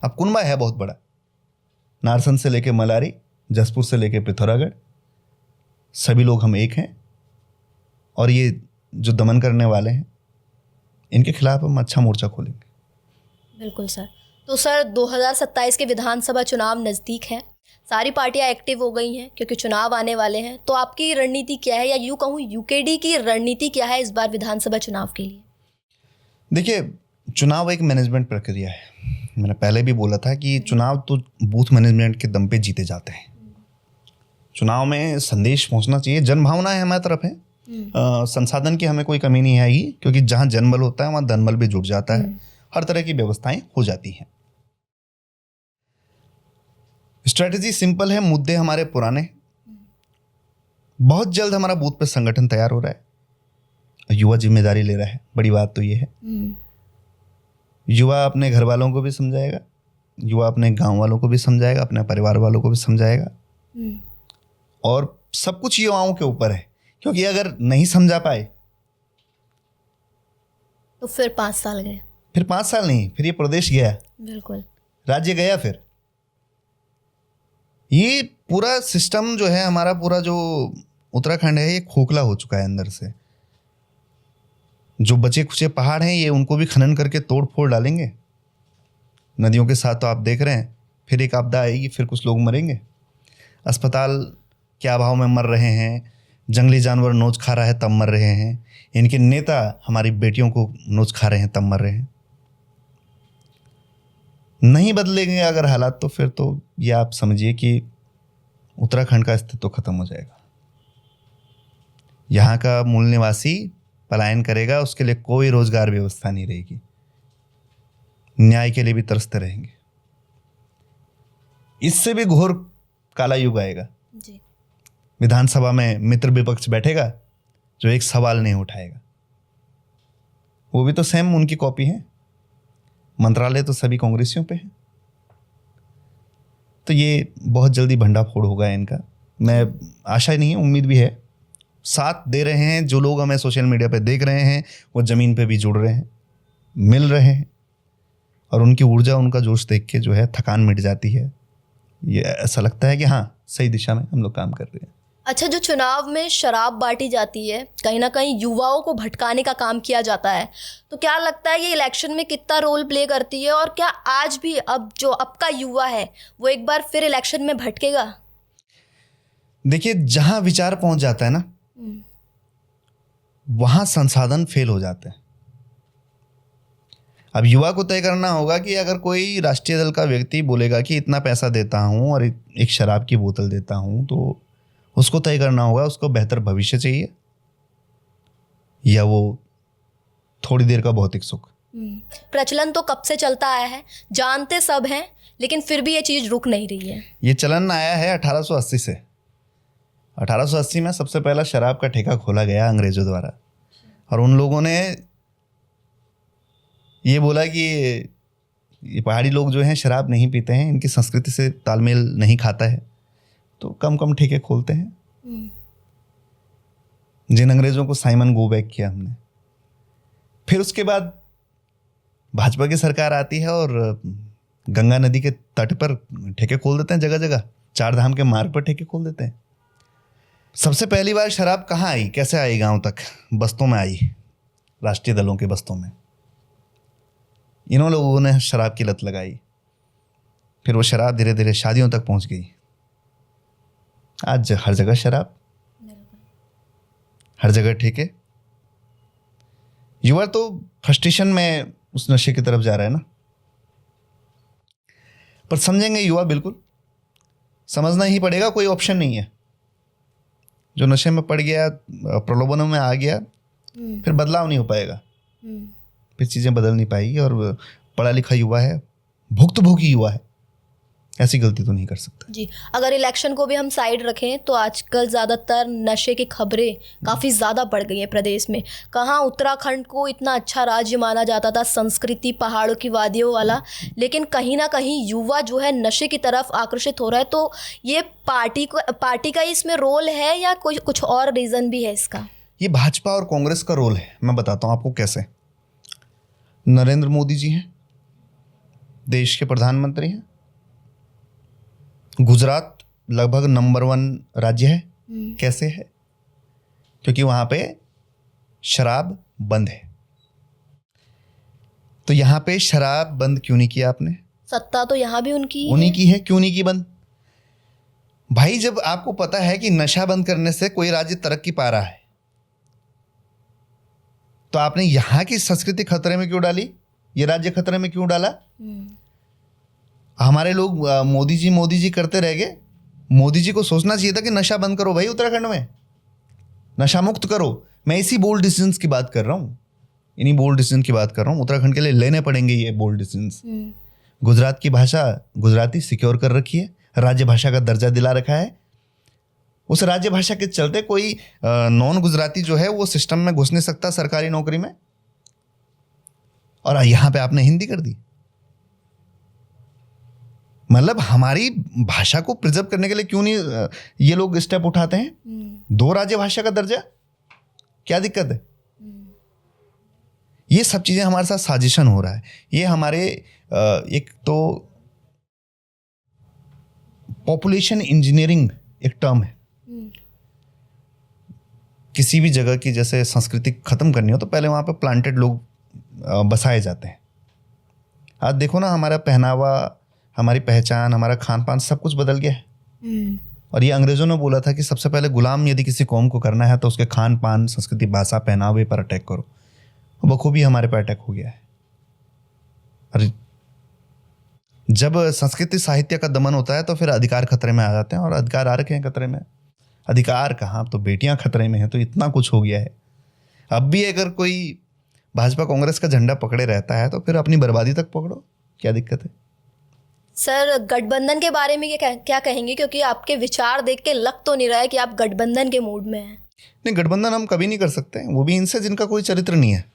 अब कुनबा है बहुत बड़ा। नारसन से लेके मलारी, जसपुर से लेके पिथौरागढ़, सभी लोग हम एक हैं। और ये जो दमन करने वाले हैं, इनके खिलाफ हम अच्छा मोर्चा खोलेंगे। बिल्कुल सर। तो सर 2027 के विधानसभा चुनाव नज़दीक हैं, सारी पार्टियां एक्टिव हो गई हैं क्योंकि चुनाव आने वाले हैं। तो आपकी रणनीति क्या है, या यूँ कहूँ यूकेडी की रणनीति क्या है इस बार विधानसभा चुनाव के लिए? देखिए, चुनाव एक मैनेजमेंट प्रक्रिया है। मैंने पहले भी बोला था कि चुनाव तो बूथ मैनेजमेंट के दम पे जीते जाते हैं। चुनाव में संदेश पहुंचना चाहिए। जनभावना है हमारी तरफ है, संसाधन की हमें कोई कमी नहीं आएगी, क्योंकि जहां जनबल होता है वहां धनबल भी जुट जाता है, हर तरह की व्यवस्थाएं हो जाती हैं। स्ट्रेटेजी सिंपल है, मुद्दे हमारे पुराने। बहुत जल्द हमारा बूथ पे संगठन तैयार हो रहा है, युवा जिम्मेदारी ले रहा है। बड़ी बात तो ये है, युवा अपने घर वालों को भी समझाएगा, युवा अपने गांव वालों को भी समझाएगा, अपने परिवार वालों को भी समझाएगा, और सब कुछ युवाओं के ऊपर है। क्योंकि अगर नहीं समझा पाए तो फिर 5 साल गए, फिर 5 साल नहीं, फिर ये प्रदेश गया, बिल्कुल राज्य गया। फिर ये पूरा सिस्टम जो है हमारा, पूरा जो उत्तराखंड है, ये खोखला हो चुका है अंदर से। जो बचे खुचे पहाड़ हैं, ये उनको भी खनन करके तोड़ फोड़ डालेंगे। नदियों के साथ तो आप देख रहे हैं, फिर एक आपदा आएगी, फिर कुछ लोग मरेंगे। अस्पताल के अभाव में मर रहे हैं, जंगली जानवर नोच खा रहा है तब मर रहे हैं, इनके नेता हमारी बेटियों को नोच खा रहे हैं तब मर रहे हैं। नहीं बदलेंगे अगर हालात, तो फिर तो ये आप समझिए कि उत्तराखंड का अस्तित्व खत्म हो जाएगा। यहाँ का मूल निवासी पलायन करेगा, उसके लिए कोई रोजगार व्यवस्था नहीं रहेगी, न्याय के लिए भी तरसते रहेंगे। इससे भी घोर काला युग आएगा जी। विधानसभा में मित्र विपक्ष बैठेगा जो एक सवाल नहीं उठाएगा। वो भी तो सेम उनकी कॉपी है, मंत्रालय तो सभी कांग्रेसियों पे है। तो ये बहुत जल्दी भंडाफोड़ होगा इनका। मैं आशा नहीं है, उम्मीद भी है। साथ दे रहे हैं जो लोग, हमें सोशल मीडिया पे देख रहे हैं, वो ज़मीन पे भी जुड़ रहे हैं, मिल रहे हैं, और उनकी ऊर्जा, उनका जोश देख के जो है थकान मिट जाती है। ये ऐसा लगता है कि हाँ, सही दिशा में हम लोग काम कर रहे हैं। अच्छा, जो चुनाव में शराब बांटी जाती है, कहीं ना कहीं युवाओं को भटकाने का काम किया जाता है, तो क्या लगता है ये इलेक्शन में कितना रोल प्ले करती है? और क्या आज भी अब का युवा है वो एक बार फिर इलेक्शन में भटकेगा? देखिए, जहां विचार पहुंच जाता है ना, वहां संसाधन फेल हो जाते हैं। अब युवा को तय करना होगा कि अगर कोई राष्ट्रीय दल का व्यक्ति बोलेगा कि इतना पैसा देता हूं और एक शराब की बोतल देता हूं, तो उसको तय करना होगा उसको बेहतर भविष्य चाहिए या वो थोड़ी देर का भौतिक सुख। प्रचलन तो कब से चलता आया है, जानते सब हैं, लेकिन फिर भी ये चीज रुक नहीं रही है। ये चलन आया है 1880 से। 1880 में सबसे पहला शराब का ठेका खोला गया अंग्रेजों द्वारा, और उन लोगों ने ये बोला कि ये पहाड़ी लोग जो हैं शराब नहीं पीते हैं, इनकी संस्कृति से तालमेल नहीं खाता है, तो कम कम ठेके खोलते हैं। जिन अंग्रेजों को साइमन गो बैक किया हमने। फिर उसके बाद भाजपा की सरकार आती है और गंगा नदी के तट पर ठेके खोल देते हैं, जगह जगह 4 धाम के मार्ग पर ठेके खोल देते हैं। सबसे पहली बार शराब कहाँ आई, कैसे आई गांव तक? बस्तों में आई, राष्ट्रीय दलों के बस्तों में। इन्हों लोगों ने शराब की लत लगाई, फिर वो शराब धीरे धीरे शादियों तक पहुंच गई। आज हर जगह शराब, हर जगह ठेके। युवा तो फ्रस्ट्रेशन में उस नशे की तरफ जा रहा है ना। पर समझेंगे युवा, बिल्कुल समझना ही पड़ेगा, कोई ऑप्शन नहीं है। जो नशे में पड़ गया, प्रलोभनों में आ गया, फिर बदलाव नहीं हो पाएगा, फिर चीज़ें बदल नहीं पाएगी। और पढ़ा लिखा युवा है, भुक्तभोगी युवा है, ऐसी गलती तो नहीं कर सकता जी। अगर इलेक्शन को भी हम साइड रखें तो आजकल ज़्यादातर नशे की खबरें काफ़ी ज़्यादा बढ़ गई हैं प्रदेश में। कहाँ उत्तराखंड को इतना अच्छा राज्य माना जाता था, संस्कृति, पहाड़ों की वादियों वाला, लेकिन कहीं ना कहीं युवा जो है नशे की तरफ आकर्षित हो रहा है। तो ये पार्टी का इसमें रोल है या कोई कुछ और रीज़न भी है इसका? ये भाजपा और कांग्रेस का रोल है। मैं बताता हूँ आपको कैसे। नरेंद्र मोदी जी हैं, देश के प्रधानमंत्री हैं। गुजरात लगभग नंबर 1 राज्य है। कैसे है? क्योंकि वहां पे शराब बंद है। तो यहां पे शराब बंद क्यों नहीं किया आपने? सत्ता तो यहां भी उन्हीं की है, क्यों नहीं की बंद? भाई, जब आपको पता है कि नशा बंद करने से कोई राज्य तरक्की पा रहा है, तो आपने यहां की संस्कृति खतरे में क्यों डाली? ये राज्य खतरे में क्यों डाला? हमारे लोग मोदी जी करते रह गए, मोदी जी को सोचना चाहिए था कि नशा बंद करो भाई, उत्तराखंड में नशा मुक्त करो। मैं इसी बोल्ड डिसीजंस की बात कर रहा हूँ, इन्हीं बोल्ड डिसीजन की बात कर रहा हूँ। उत्तराखंड के लिए लेने पड़ेंगे ये बोल्ड डिसीजंस। गुजरात की भाषा गुजराती सिक्योर कर रखी है, राज्य भाषा का दर्जा दिला रखा है। उस राज्य भाषा के चलते कोई नॉन गुजराती जो है वो सिस्टम में घुस नहीं सकता सरकारी नौकरी में, और यहाँ पे आपने हिंदी कर दी। मतलब हमारी भाषा को प्रिजर्व करने के लिए क्यों नहीं ये लोग स्टेप उठाते हैं? 2 राज्य भाषा का दर्जा, क्या दिक्कत है? ये सब चीजें हमारे साथ साजिशन हो रहा है। ये हमारे एक तो पॉपुलेशन इंजीनियरिंग एक टर्म है। किसी भी जगह की जैसे संस्कृति खत्म करनी हो तो पहले वहां पे प्लांटेड लोग बसाए जाते हैं। आज देखो ना, हमारा पहनावा, हमारी पहचान, हमारा खान पान सब कुछ बदल गया है। और ये अंग्रेजों ने बोला था कि सबसे पहले गुलाम यदि किसी कौम को करना है तो उसके खान पान, संस्कृति, भाषा, पहनावे पर अटैक करो। बखूबी हमारे पर अटैक हो गया है। और जब संस्कृति साहित्य का दमन होता है तो फिर अधिकार खतरे में आ जाते हैं, और अधिकार आ रखे हैं खतरे में। अधिकार कहाँ, तो बेटियां खतरे में हैं। तो इतना कुछ हो गया है। अब भी अगर कोई भाजपा कांग्रेस का झंडा पकड़े रहता है तो फिर अपनी बर्बादी तक पकड़ो, क्या दिक्कत है? सर, गठबंधन के बारे में क्या कहेंगे? क्योंकि आपके विचार देख के लग तो नहीं रहा है कि आप गठबंधन के मूड में हैं। नहीं, गठबंधन हम कभी नहीं कर सकते, वो भी इनसे जिनका कोई चरित्र नहीं है।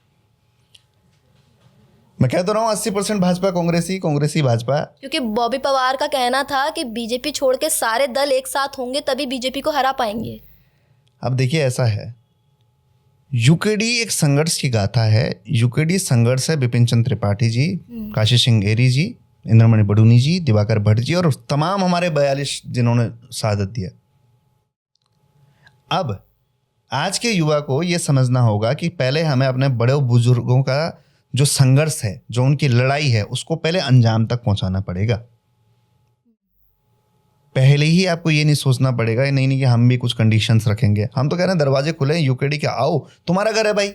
मैं कह तो रहा हूँ 80% भाजपा कांग्रेसी भाजपा। क्योंकि बॉबी पवार का कहना था कि बीजेपी छोड़ के सारे दल एक साथ होंगे तभी बीजेपी को हरा पाएंगे। अब देखिए, ऐसा है, यूकेडी एक संघर्ष की गाथा है। यूकेडी संघर्ष है बिपिन चंद्र त्रिपाठी जी, काशी सिंह एरी जी, इंद्रमणि बडूनी जी, दिवाकर भट्ट जी और तमाम हमारे 42 जिन्होंने शहादत दिया। अब आज के युवा को यह समझना होगा कि पहले हमें अपने बड़े बुजुर्गों का जो संघर्ष है, जो उनकी लड़ाई है, उसको पहले अंजाम तक पहुंचाना पड़ेगा। पहले ही आपको ये नहीं सोचना पड़ेगा नहीं कि हम भी कुछ कंडीशंस रखेंगे। हम तो कह रहे हैं दरवाजे खुले हैं, यूकेडी के आओ, तुम्हारा घर है भाई।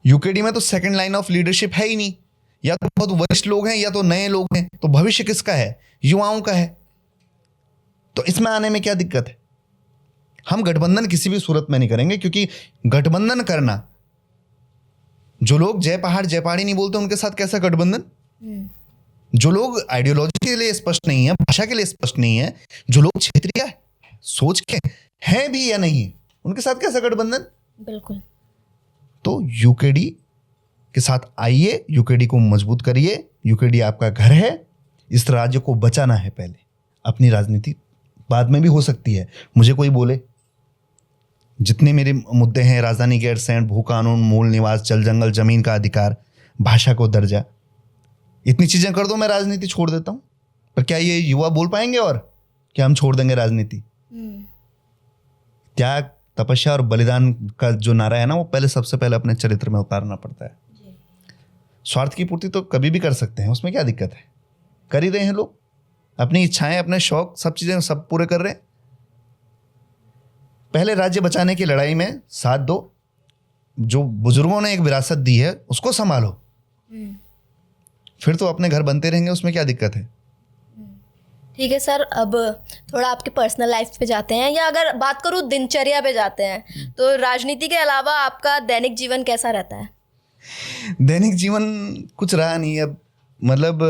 यूकेडी में तो सेकंड लाइन ऑफ लीडरशिप है ही नहीं, या तो बहुत वरिष्ठ लोग हैं या तो नए लोग हैं। तो भविष्य किसका है? युवाओं का है। तो इसमें आने में क्या दिक्कत है? हम गठबंधन किसी भी सूरत में नहीं करेंगे, क्योंकि गठबंधन करना, जो लोग जय पहाड़ जय पहाड़ी नहीं बोलते उनके साथ कैसा गठबंधन? जो लोग आइडियोलॉजी के लिए स्पष्ट नहीं है, भाषा के लिए स्पष्ट नहीं है, जो लोग क्षेत्रीय सोच के हैं भी या नहीं, उनके साथ कैसा गठबंधन? बिल्कुल। तो यूकेडी के साथ आइए, यूकेडी को मजबूत करिए। यूकेडी आपका घर है, इस राज्य को बचाना है पहले। अपनी राजनीति बाद में भी हो सकती है। मुझे कोई बोले, जितने मेरे मुद्दे हैं, राजधानी गैरसैंण, भू कानून, मूल निवास, जल जंगल, जमीन का अधिकार, भाषा को दर्जा, इतनी चीजें कर दो, मैं राजनीति छोड़ देता हूं। पर क्या ये युवा बोल पाएंगे और क्या हम छोड़ देंगे राजनीति? त्याग, तपस्या और बलिदान का जो नारा है ना, वो पहले सबसे पहले अपने चरित्र में उतारना पड़ता है। स्वार्थ की पूर्ति तो कभी भी कर सकते हैं, उसमें क्या दिक्कत है? कर ही रहे हैं लोग, अपनी इच्छाएं, अपने शौक, सब चीजें सब पूरे कर रहे हैं। पहले राज्य बचाने की लड़ाई में साथ दो, जो बुजुर्गों ने एक विरासत दी है उसको संभालो, फिर तो अपने घर बनते रहेंगे, उसमें क्या दिक्कत है? ठीक है सर, अब थोड़ा आपके पर्सनल लाइफ पे जाते हैं, या अगर बात करूँ दिनचर्या पे जाते हैं, तो राजनीति के अलावा आपका दैनिक जीवन कैसा रहता है? दैनिक जीवन कुछ रहा नहीं अब, मतलब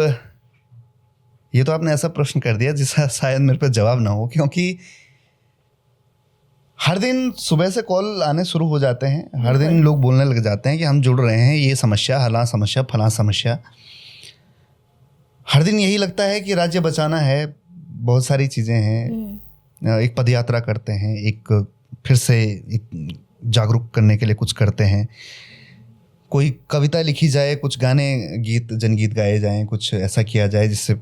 ये तो आपने ऐसा प्रश्न कर दिया जिसका शायद मेरे पे जवाब ना हो, क्योंकि हर दिन सुबह से कॉल आने शुरू हो जाते हैं, हर दिन लोग बोलने लग जाते हैं कि हम जुड़ रहे हैं, ये समस्या, हला समस्या, फला समस्या। हर दिन यही लगता है कि राज्य बचाना है, बहुत सारी चीज़ें हैं। एक पदयात्रा करते हैं, एक फिर से एक जागरूक करने के लिए कुछ करते हैं, कोई कविता लिखी जाए, कुछ गाने, गीत, जनगीत गाए जाएं, कुछ ऐसा किया जाए जिससे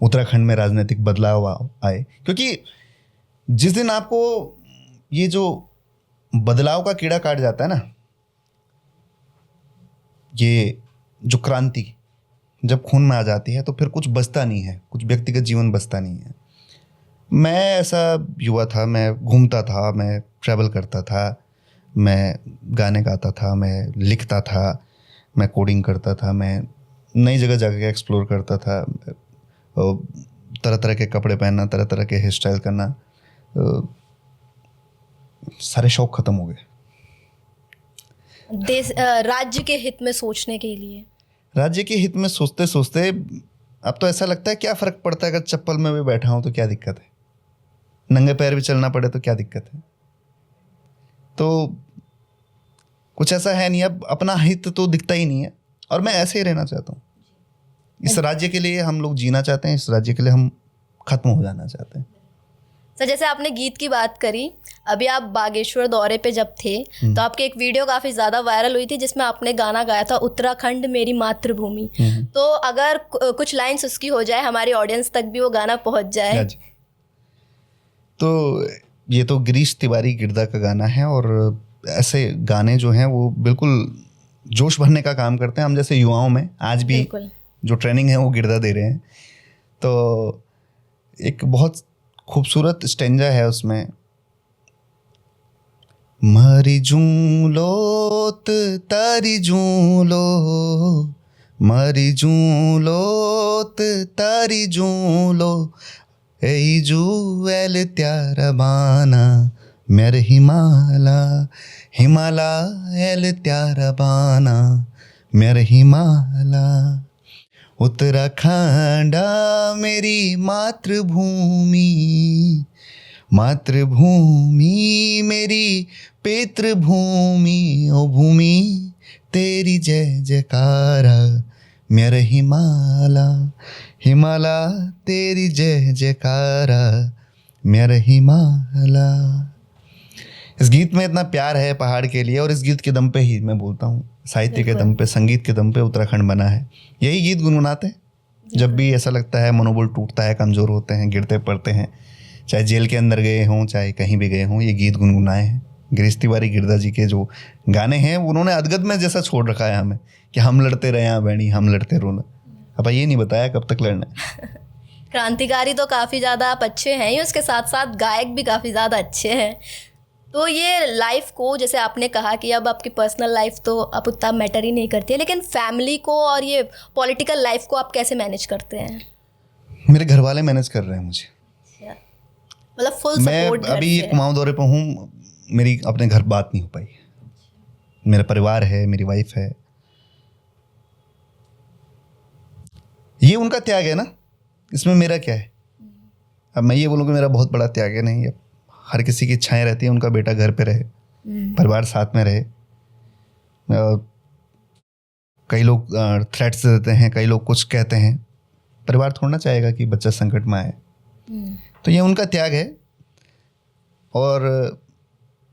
उत्तराखंड में राजनीतिक बदलाव आए। क्योंकि जिस दिन आपको ये जो बदलाव का कीड़ा काट जाता है ना, ये जो क्रांति जब खून में आ जाती है, तो फिर कुछ बचता नहीं है, कुछ व्यक्तिगत जीवन बचता नहीं है। मैं ऐसा युवा था, मैं घूमता था, मैं ट्रैवल करता था, मैं गाने गाता था, मैं लिखता था, मैं कोडिंग करता था, मैं नई जगह जाकर एक्सप्लोर करता था, तरह तरह के कपड़े पहनना, तरह तरह के हेयर स्टाइल करना, सारे शौक खत्म हो गए। राज्य के हित में सोचने के लिए, राज्य के हित में सोचते सोचते अब तो ऐसा लगता है क्या फ़र्क पड़ता है अगर चप्पल में भी बैठा हूँ तो क्या दिक्कत है, नंगे पैर भी चलना पड़े तो क्या दिक्कत है। तो कुछ ऐसा है नहीं, अब अपना हित तो दिखता ही नहीं है और मैं ऐसे ही रहना चाहता हूँ। इस राज्य के लिए हम लोग जीना चाहते हैं, इस राज्य के लिए हम खत्म हो जाना चाहते हैं। सर जैसे आपने गीत की बात करी, अभी आप बागेश्वर दौरे पे जब थे तो आपकी एक वीडियो काफ़ी ज़्यादा वायरल हुई थी जिसमें आपने गाना गाया था उत्तराखंड मेरी मातृभूमि। तो अगर कुछ लाइंस उसकी हो जाए, हमारी ऑडियंस तक भी वो गाना पहुंच जाए। तो ये तो गिरीश तिवारी गिरदा का गाना है और ऐसे गाने जो हैं वो बिल्कुल जोश भरने का काम करते हैं। हम जैसे युवाओं में आज भी जो ट्रेनिंग है वो गिरदा दे रहे हैं। तो एक बहुत खूबसूरत स्टेंजा है उसमें, मारी जूलोत तारी जूलो, मारी जूलोत तारी जूलो, ए जूएल त्यारा बाना मेरे हिमाला, हिमाला एल त्यारा बाना मेरे हिमाला, उत्तराखंडा मेरी मातृभूमि, मातृभूमि मेरी पितृभूमि, ओ भूमि तेरी जय जयकारा मेरे हिमाला, हिमाला तेरी जय जयकारा मेरे हिमाला। इस गीत में इतना प्यार है पहाड़ के लिए और इस गीत के दम पे ही मैं बोलता हूँ, साहित्य के दम पे, संगीत के दम पे उत्तराखंड बना है। यही गीत गुनगुनाते हैं जब भी ऐसा लगता है मनोबल टूटता है, कमज़ोर होते हैं, गिरते पड़ते हैं, चाहे जेल के अंदर गए हों चाहे कहीं भी गए हों, ये गीत गुनगुनाए हैं। गिरीश तिवारी गिरदा जी के जो गाने हैं उन्होंने अदगद में जैसा छोड़ रखा है हमें कि हम लड़ते रहे हैं बहनी, हम लड़ते रोना। अब ये नहीं बताया कब तक लड़ना है। क्रांतिकारी तो काफ़ी ज़्यादा आप अच्छे हैं ही, उसके साथ साथ गायक भी काफ़ी ज़्यादा अच्छे हैं। तो ये लाइफ को, जैसे आपने कहा कि अब आपकी पर्सनल लाइफ तो अब उतना मैटर ही नहीं करती है, लेकिन फैमिली को और ये पॉलिटिकल लाइफ को आप कैसे मैनेज करते हैं? मेरे घर वाले मैनेज कर रहे हैं मुझे, मतलब फुल सपोर्ट। मैं अभी कुमाऊं दौरे पर हूँ, मेरी अपने घर बात नहीं हो पाई। मेरा परिवार है, मेरी वाइफ है, ये उनका त्याग है ना, इसमें मेरा क्या है। अब मैं ये बोलूँ कि मेरा बहुत बड़ा त्याग है, नहीं। अब हर किसी की इच्छाएं रहती हैं, उनका बेटा घर पे रहे, परिवार साथ में रहे। कई लोग थ्रेट्स देते हैं, कई लोग कुछ कहते हैं, परिवार थोड़ा ना चाहेगा कि बच्चा संकट में आए। तो ये उनका त्याग है और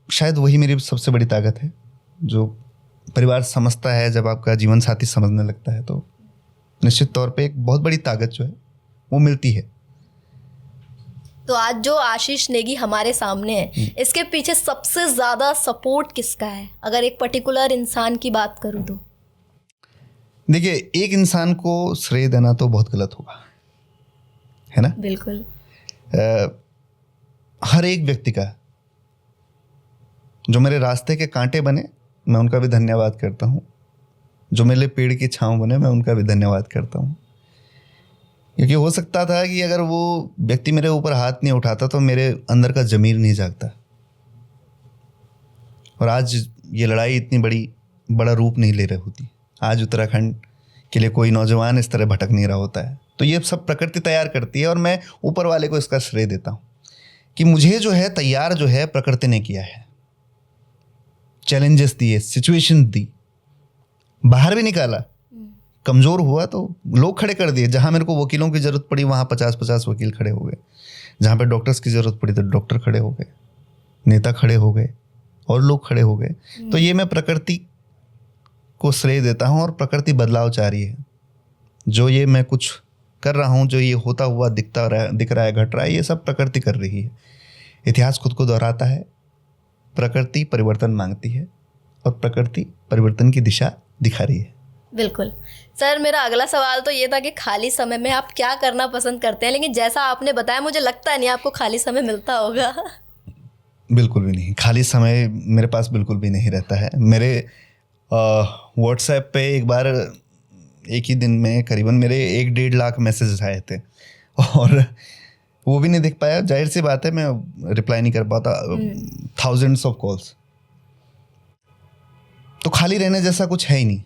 शायद वही मेरी सबसे बड़ी ताकत है, जो परिवार समझता है। जब आपका जीवन साथी समझने लगता है तो निश्चित तौर पे एक बहुत बड़ी ताकत जो है वो मिलती है। तो आज जो आशीष नेगी हमारे सामने है, इसके पीछे सबसे ज़्यादा सपोर्ट किसका है? अगर एक पर्टिकुलर इंसान की बात करूँ तो देखिए, एक इंसान को श्रेय देना तो बहुत गलत होगा, है ना। बिल्कुल। हर एक व्यक्ति का, जो मेरे रास्ते के कांटे बने मैं उनका भी धन्यवाद करता हूँ, जो मेरे लिए पेड़ की छांव बने मैं उनका भी धन्यवाद करता हूँ। क्योंकि हो सकता था कि अगर वो व्यक्ति मेरे ऊपर हाथ नहीं उठाता तो मेरे अंदर का ज़मीर नहीं जागता, और आज ये लड़ाई इतनी बड़ा रूप नहीं ले रही होती। आज उत्तराखंड के लिए कोई नौजवान इस तरह भटक नहीं रहा होता है। तो ये सब प्रकृति तैयार करती है और मैं ऊपर वाले को इसका श्रेय देता हूँ कि मुझे जो है तैयार जो है प्रकृति ने किया है। चैलेंजेस दिए, सिचुएशन दी, बाहर भी निकाला, कमज़ोर हुआ तो लोग खड़े कर दिए। जहाँ मेरे को वकीलों की ज़रूरत पड़ी वहाँ 50-50 वकील खड़े हो गए, जहाँ पे डॉक्टर्स की ज़रूरत पड़ी तो डॉक्टर खड़े हो गए, नेता खड़े हो गए और लोग खड़े हो गए। तो ये मैं प्रकृति को श्रेय देता हूँ और प्रकृति बदलाव चाह रही है। जो ये मैं कुछ कर रहा हूँ, जो ये होता हुआ दिख रहा है, घट रहा है, ये सब प्रकृति कर रही है। इतिहास खुद को दोहराता है, प्रकृति परिवर्तन मांगती है और प्रकृति परिवर्तन की दिशा दिखा रही है। बिल्कुल सर, मेरा अगला सवाल तो ये था कि खाली समय में आप क्या करना पसंद करते हैं, लेकिन जैसा आपने बताया मुझे लगता नहीं आपको खाली समय मिलता होगा। बिल्कुल भी नहीं, खाली समय मेरे पास बिल्कुल भी नहीं रहता है। मेरे व्हाट्सएप पे एक बार एक ही दिन में करीबन मेरे 1-1.5 लाख मैसेज आए थे और वो भी नहीं देख पाया। जाहिर सी बात है, मैं रिप्लाई नहीं कर पाता, थाउजेंड्स ऑफ कॉल्स। तो खाली रहने जैसा कुछ है ही नहीं।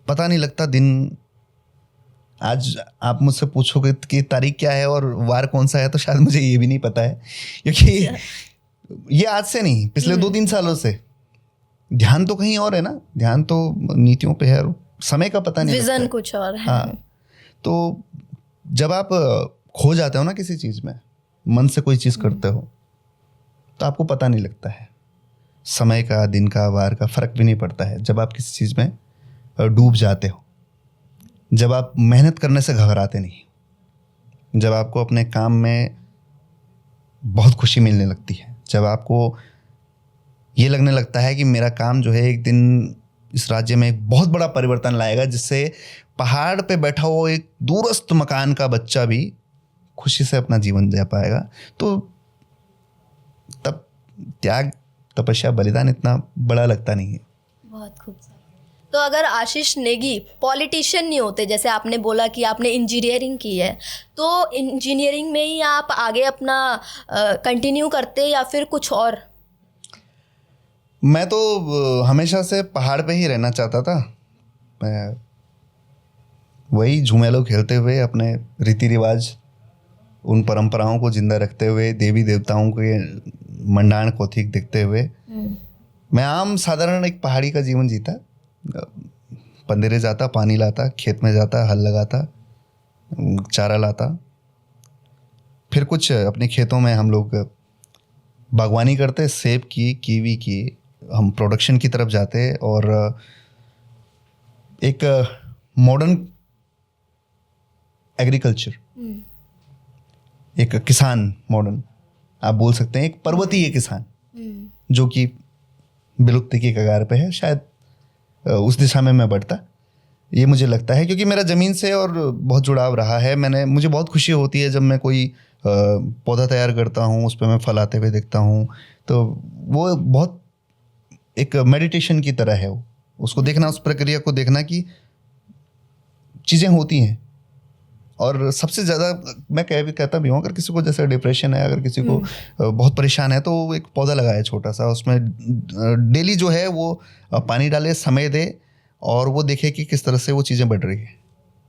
पता नहीं लगता दिन। आज आप मुझसे पूछोगे कि तारीख क्या है और वार कौन सा है, तो शायद मुझे ये भी नहीं पता है, क्योंकि ये आज से नहीं, पिछले 2-3 सालों से ध्यान तो कहीं और है ना। ध्यान तो नीतियों पे है, समय का पता नहीं लगता विजन है। कुछ और है। हाँ, तो जब आप खो जाते हो ना किसी चीज में, मन से कोई चीज करते हो, तो आपको पता नहीं लगता है समय का, दिन का, वार का, फर्क भी नहीं पड़ता है। जब आप किसी चीज में डूब जाते हो, जब आप मेहनत करने से घबराते नहीं, जब आपको अपने काम में बहुत खुशी मिलने लगती है, जब आपको ये लगने लगता है कि मेरा काम जो है एक दिन इस राज्य में एक बहुत बड़ा परिवर्तन लाएगा, जिससे पहाड़ पे बैठा हुआ एक दूरस्थ मकान का बच्चा भी खुशी से अपना जीवन जी पाएगा, तो तब त्याग, तपस्या, बलिदान इतना बड़ा लगता नहीं है। बहुत खूबसूरत। तो अगर आशीष नेगी पॉलिटिशियन नहीं होते, जैसे आपने बोला कि आपने इंजीनियरिंग की है, तो इंजीनियरिंग में ही आप आगे अपना कंटिन्यू करते या फिर कुछ और? मैं तो हमेशा से पहाड़ पे ही रहना चाहता था। मैं वही झूमेलो खेलते हुए, अपने रीति रिवाज, उन परंपराओं को जिंदा रखते हुए, देवी देवताओं के मंडाण कोथिक देखते हुए मैं आम साधारण एक पहाड़ी का जीवन जीता। पंदेरे जाता, पानी लाता, खेत में जाता, हल लगाता, चारा लाता, फिर कुछ अपने खेतों में हम लोग बागवानी करते, सेब की, कीवी की, हम प्रोडक्शन की तरफ जाते, और एक मॉडर्न एग्रीकल्चर, एक किसान, मॉडर्न आप बोल सकते हैं, एक पर्वतीय किसान जो कि विलुप्ति की कगार पे है, शायद उस दिशा में मैं बढ़ता, ये मुझे लगता है, क्योंकि मेरा ज़मीन से और बहुत जुड़ाव रहा है। मुझे बहुत खुशी होती है जब मैं कोई पौधा तैयार करता हूँ, उस पर मैं फल आते हुए देखता हूँ, तो वो बहुत एक मेडिटेशन की तरह है। उसको देखना, उस प्रक्रिया को देखना कि चीज़ें होती हैं। और सबसे ज़्यादा मैं कहता भी हूँ, अगर किसी को जैसे डिप्रेशन है, अगर किसी को बहुत परेशान है, तो एक पौधा लगाए छोटा सा, उसमें डेली जो है वो पानी डाले, समय दे, और वो देखे कि किस तरह से वो चीज़ें बढ़ रही है।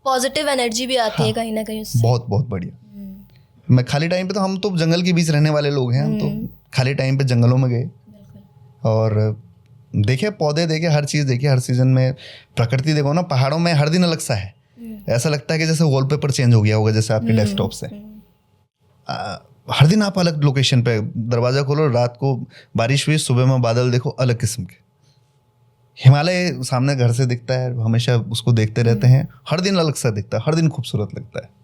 पॉजिटिव एनर्जी भी आती है कहीं ना कहीं उससे। बहुत बहुत बढ़िया। मैं खाली टाइम पे, तो हम तो जंगल के बीच रहने वाले लोग हैं, हम तो खाली टाइम पे जंगलों में गए और देखे, पौधे देखे, हर चीज़ देखे, हर सीजन में प्रकृति देखो ना। पहाड़ों में हर दिन अलग सा है, ऐसा लगता है कि जैसे वॉलपेपर चेंज हो गया होगा, जैसे आपके डेस्कटॉप से। हर दिन आप अलग लोकेशन पे, दरवाजा खोलो, रात को बारिश हुई, सुबह में बादल देखो, अलग किस्म के। हिमालय सामने घर से दिखता है, हमेशा उसको देखते रहते हैं, हर दिन अलग सा दिखता है, हर दिन खूबसूरत लगता है।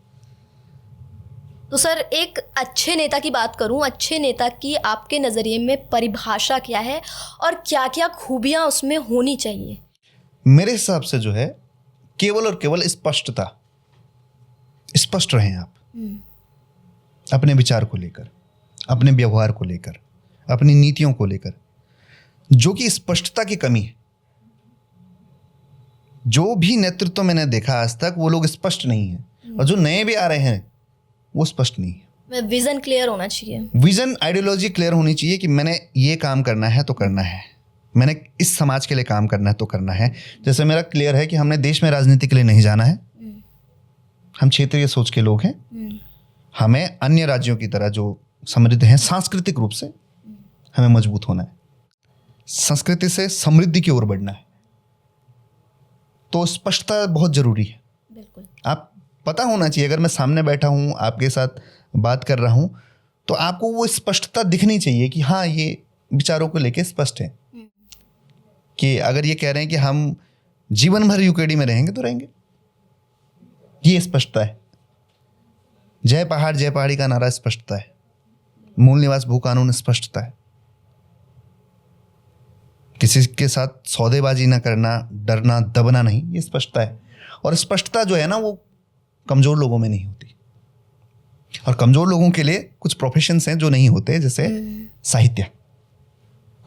तो सर, एक अच्छे नेता की बात करूं, अच्छे नेता की आपके नज़रिए में परिभाषा क्या है और क्या क्या खूबियां उसमें होनी चाहिए? मेरे हिसाब से जो है, केवल और केवल स्पष्टता। स्पष्ट रहें आप अपने विचार को लेकर, अपने व्यवहार को लेकर, अपनी नीतियों को लेकर। जो कि स्पष्टता की कमी है, जो भी नेतृत्व मैंने देखा आज तक, वो लोग स्पष्ट नहीं है, और जो नए भी आ रहे हैं वो स्पष्ट नहीं है। विजन क्लियर होना चाहिए, विजन, आइडियोलॉजी क्लियर होनी चाहिए कि मैंने ये काम करना है तो करना है, मैंने इस समाज के लिए काम करना है तो करना है। जैसे मेरा क्लियर है कि हमने देश में राजनीति के लिए नहीं जाना है, हम क्षेत्रीय सोच के लोग हैं, हमें अन्य राज्यों की तरह जो समृद्ध हैं सांस्कृतिक रूप से, हमें मजबूत होना है, संस्कृति से समृद्धि की ओर बढ़ना है। तो स्पष्टता बहुत जरूरी है। बिल्कुल। आप पता होना चाहिए, अगर मैं सामने बैठा हूँ, आपके साथ बात कर रहा हूँ, तो आपको वो स्पष्टता दिखनी चाहिए कि हाँ, ये विचारों को लेके स्पष्ट है। कि अगर ये कह रहे हैं कि हम जीवन भर यूकेडी में रहेंगे, तो रहेंगे, ये स्पष्टता है। जय पहाड़ जय पहाड़ी का नारा स्पष्टता है, मूल निवास भू कानून स्पष्टता है, किसी के साथ सौदेबाजी ना करना, डरना दबना नहीं, ये स्पष्टता है। और स्पष्टता जो है ना, वो कमजोर लोगों में नहीं होती, और कमजोर लोगों के लिए कुछ प्रोफेशंस हैं जो नहीं होते, जैसे साहित्य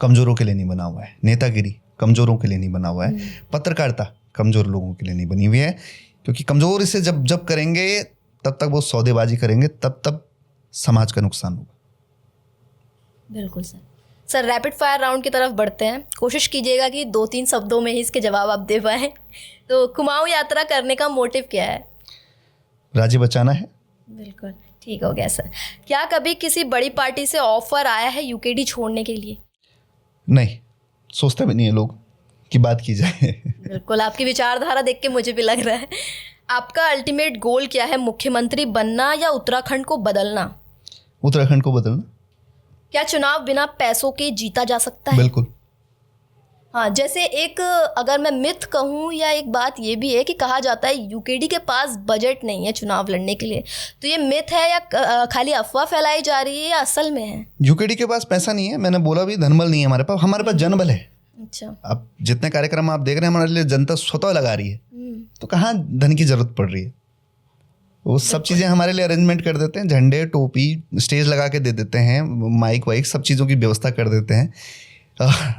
कमजोरों के लिए नहीं बना हुआ है, नेतागिरी कमजोरों के लिए नहीं बना हुआ है, पत्रकारिता कमजोर लोगों के लिए नहीं बनी हुई है, क्योंकि कमज़ोरी से जब करेंगे तब तक वो सौदेबाजी करेंगे, तब समाज का नुकसान होगा। बिल्कुल सर रैपिड फायर राउंड की तरफ बढ़ते हैं। कोशिश कीजिएगा कि 2-3 शब्दों में ही इसके जवाब आप दे पाएँ। तो कुमाऊं यात्रा करने का मोटिव क्या है? राज्य बचाना है। बिल्कुल ठीक हो गया सर। क्या कभी किसी बड़ी पार्टी से ऑफर आया है यूकेडी छोड़ने के लिए? नहीं, सोचते भी नहीं है लोग कि बात की जाए। बिल्कुल, आपकी विचारधारा देख के मुझे भी लग रहा है। आपका अल्टीमेट गोल क्या है, मुख्यमंत्री बनना या उत्तराखंड को बदलना? उत्तराखंड को बदलना। क्या चुनाव बिना पैसों के जीता जा सकता है? बिल्कुल। हाँ, जैसे एक अगर मैं मिथ कहूँ या एक बात ये भी है कि कहा जाता है यूकेडी के पास बजट नहीं है चुनाव लड़ने के लिए, तो ये मिथ है या खाली अफवाह फैलाई जा रही है या असल में है? यूकेडी के पास पैसा नहीं है, मैंने बोला भी धनबल नहीं है हमारे पास जनबल है। अच्छा। अब जितने कार्यक्रम आप देख रहे हैं हमारे लिए जनता स्वतः लगा रही है, तो कहाँ धन की जरूरत पड़ रही है? वो सब चीज़ें हमारे लिए अरेंजमेंट कर देते हैं, झंडे टोपी स्टेज लगा के दे देते हैं, माइक वाइक सब चीज़ों की व्यवस्था कर देते हैं।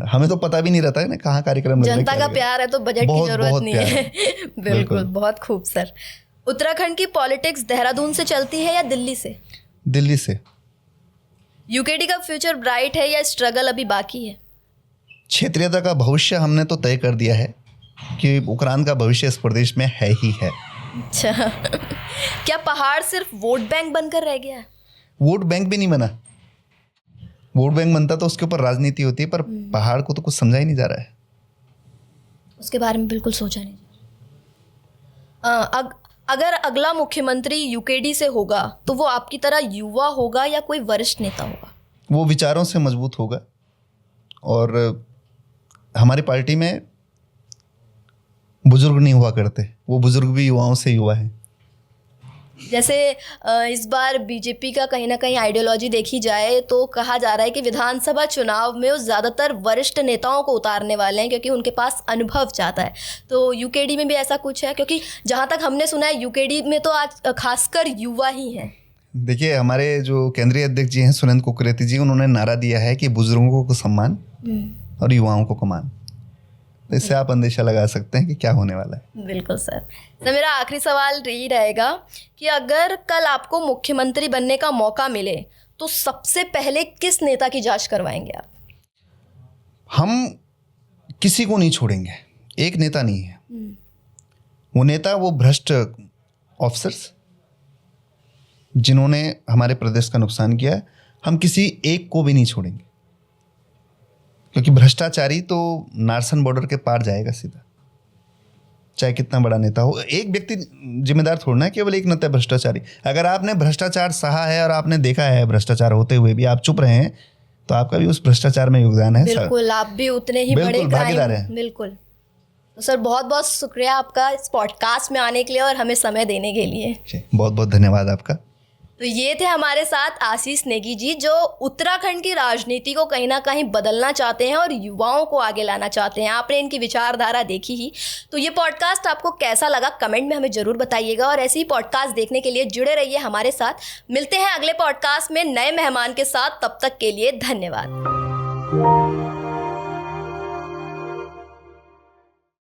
हमें तो पता भी नहीं रहता है ना कहाँ कार्यक्रम। जनता का प्यार है तो बजट की जरूरत नहीं है। बिल्कुल, बहुत खूब सर। उत्तराखंड की पॉलिटिक्स देहरादून से चलती है या दिल्ली से? दिल्ली से। यूकेडी का फ्यूचर ब्राइट है या स्ट्रगल अभी बाकी है? क्षेत्रीयता का भविष्य हमने तो तय कर दिया है कि उक्रांद का भविष्य इस प्रदेश में है ही है। अच्छा। क्या पहाड़ सिर्फ वोट बैंक बनकर रह गया? वोट बैंक भी नहीं बना। वोट बैंक बनता तो उसके ऊपर राजनीति होती है, पर पहाड़ को तो कुछ समझा ही नहीं जा रहा है। उसके बारे में बिल्कुल सोचा नहीं। अगर अगला मुख्यमंत्री यूकेडी से होगा तो वो आपकी तरह युवा होगा या कोई वरिष्ठ नेता होगा? वो विचारों से मजबूत होगा, और हमारी पार्टी में बुजुर्ग नहीं हुआ करते, वो बुजुर्ग भी युवाओं से युवा है। जैसे इस बार बीजेपी का कहीं ना कहीं आइडियोलॉजी देखी जाए तो कहा जा रहा है कि विधानसभा चुनाव में वो ज़्यादातर वरिष्ठ नेताओं को उतारने वाले हैं क्योंकि उनके पास अनुभव ज़्यादा है। तो यूकेडी में भी ऐसा कुछ है? क्योंकि जहाँ तक हमने सुना है यूकेडी में तो आज खासकर युवा ही हैं। देखिए, हमारे जो केंद्रीय अध्यक्ष जी हैं सुरेंद्र कुकरेती जी, उन्होंने नारा दिया है कि बुजुर्गों को सम्मान और युवाओं को कमान। तो इससे आप अंदेशा लगा सकते हैं कि क्या होने वाला है। बिल्कुल सर। तो मेरा आखिरी सवाल यही रहेगा कि अगर कल आपको मुख्यमंत्री बनने का मौका मिले तो सबसे पहले किस नेता की जांच करवाएंगे आप? हम किसी को नहीं छोड़ेंगे। एक नेता नहीं है वो नेता, वो भ्रष्ट ऑफिसर्स जिन्होंने हमारे प्रदेश का नुकसान किया है, हम किसी एक को भी नहीं छोड़ेंगे, क्योंकि भ्रष्टाचारी तो नारसन बॉर्डर के पार जाएगा सीधा, चाहे कितना बड़ा नेता हो। एक व्यक्ति जिम्मेदार थोड़ा है, केवल एक नेता भ्रष्टाचारी। अगर आपने भ्रष्टाचार सहा है और आपने देखा है भ्रष्टाचार होते हुए भी आप चुप रहे हैं, तो आपका भी उस भ्रष्टाचार में योगदान है। बिल्कुल, आप भी उतने ही बड़े भागीदार हैं। बिल्कुल। तो सर बहुत बहुत शुक्रिया आपका इस पॉडकास्ट में आने के लिए और हमें समय देने के लिए। बहुत बहुत धन्यवाद आपका। तो ये थे हमारे साथ आशीष नेगी जी, जो उत्तराखंड की राजनीति को कहीं ना कहीं बदलना चाहते हैं और युवाओं को आगे लाना चाहते हैं। आपने इनकी विचारधारा देखी ही, तो ये पॉडकास्ट आपको कैसा लगा कमेंट में हमें ज़रूर बताइएगा। और ऐसे ही पॉडकास्ट देखने के लिए जुड़े रहिए हमारे साथ। मिलते हैं अगले पॉडकास्ट में नए मेहमान के साथ, तब तक के लिए धन्यवाद।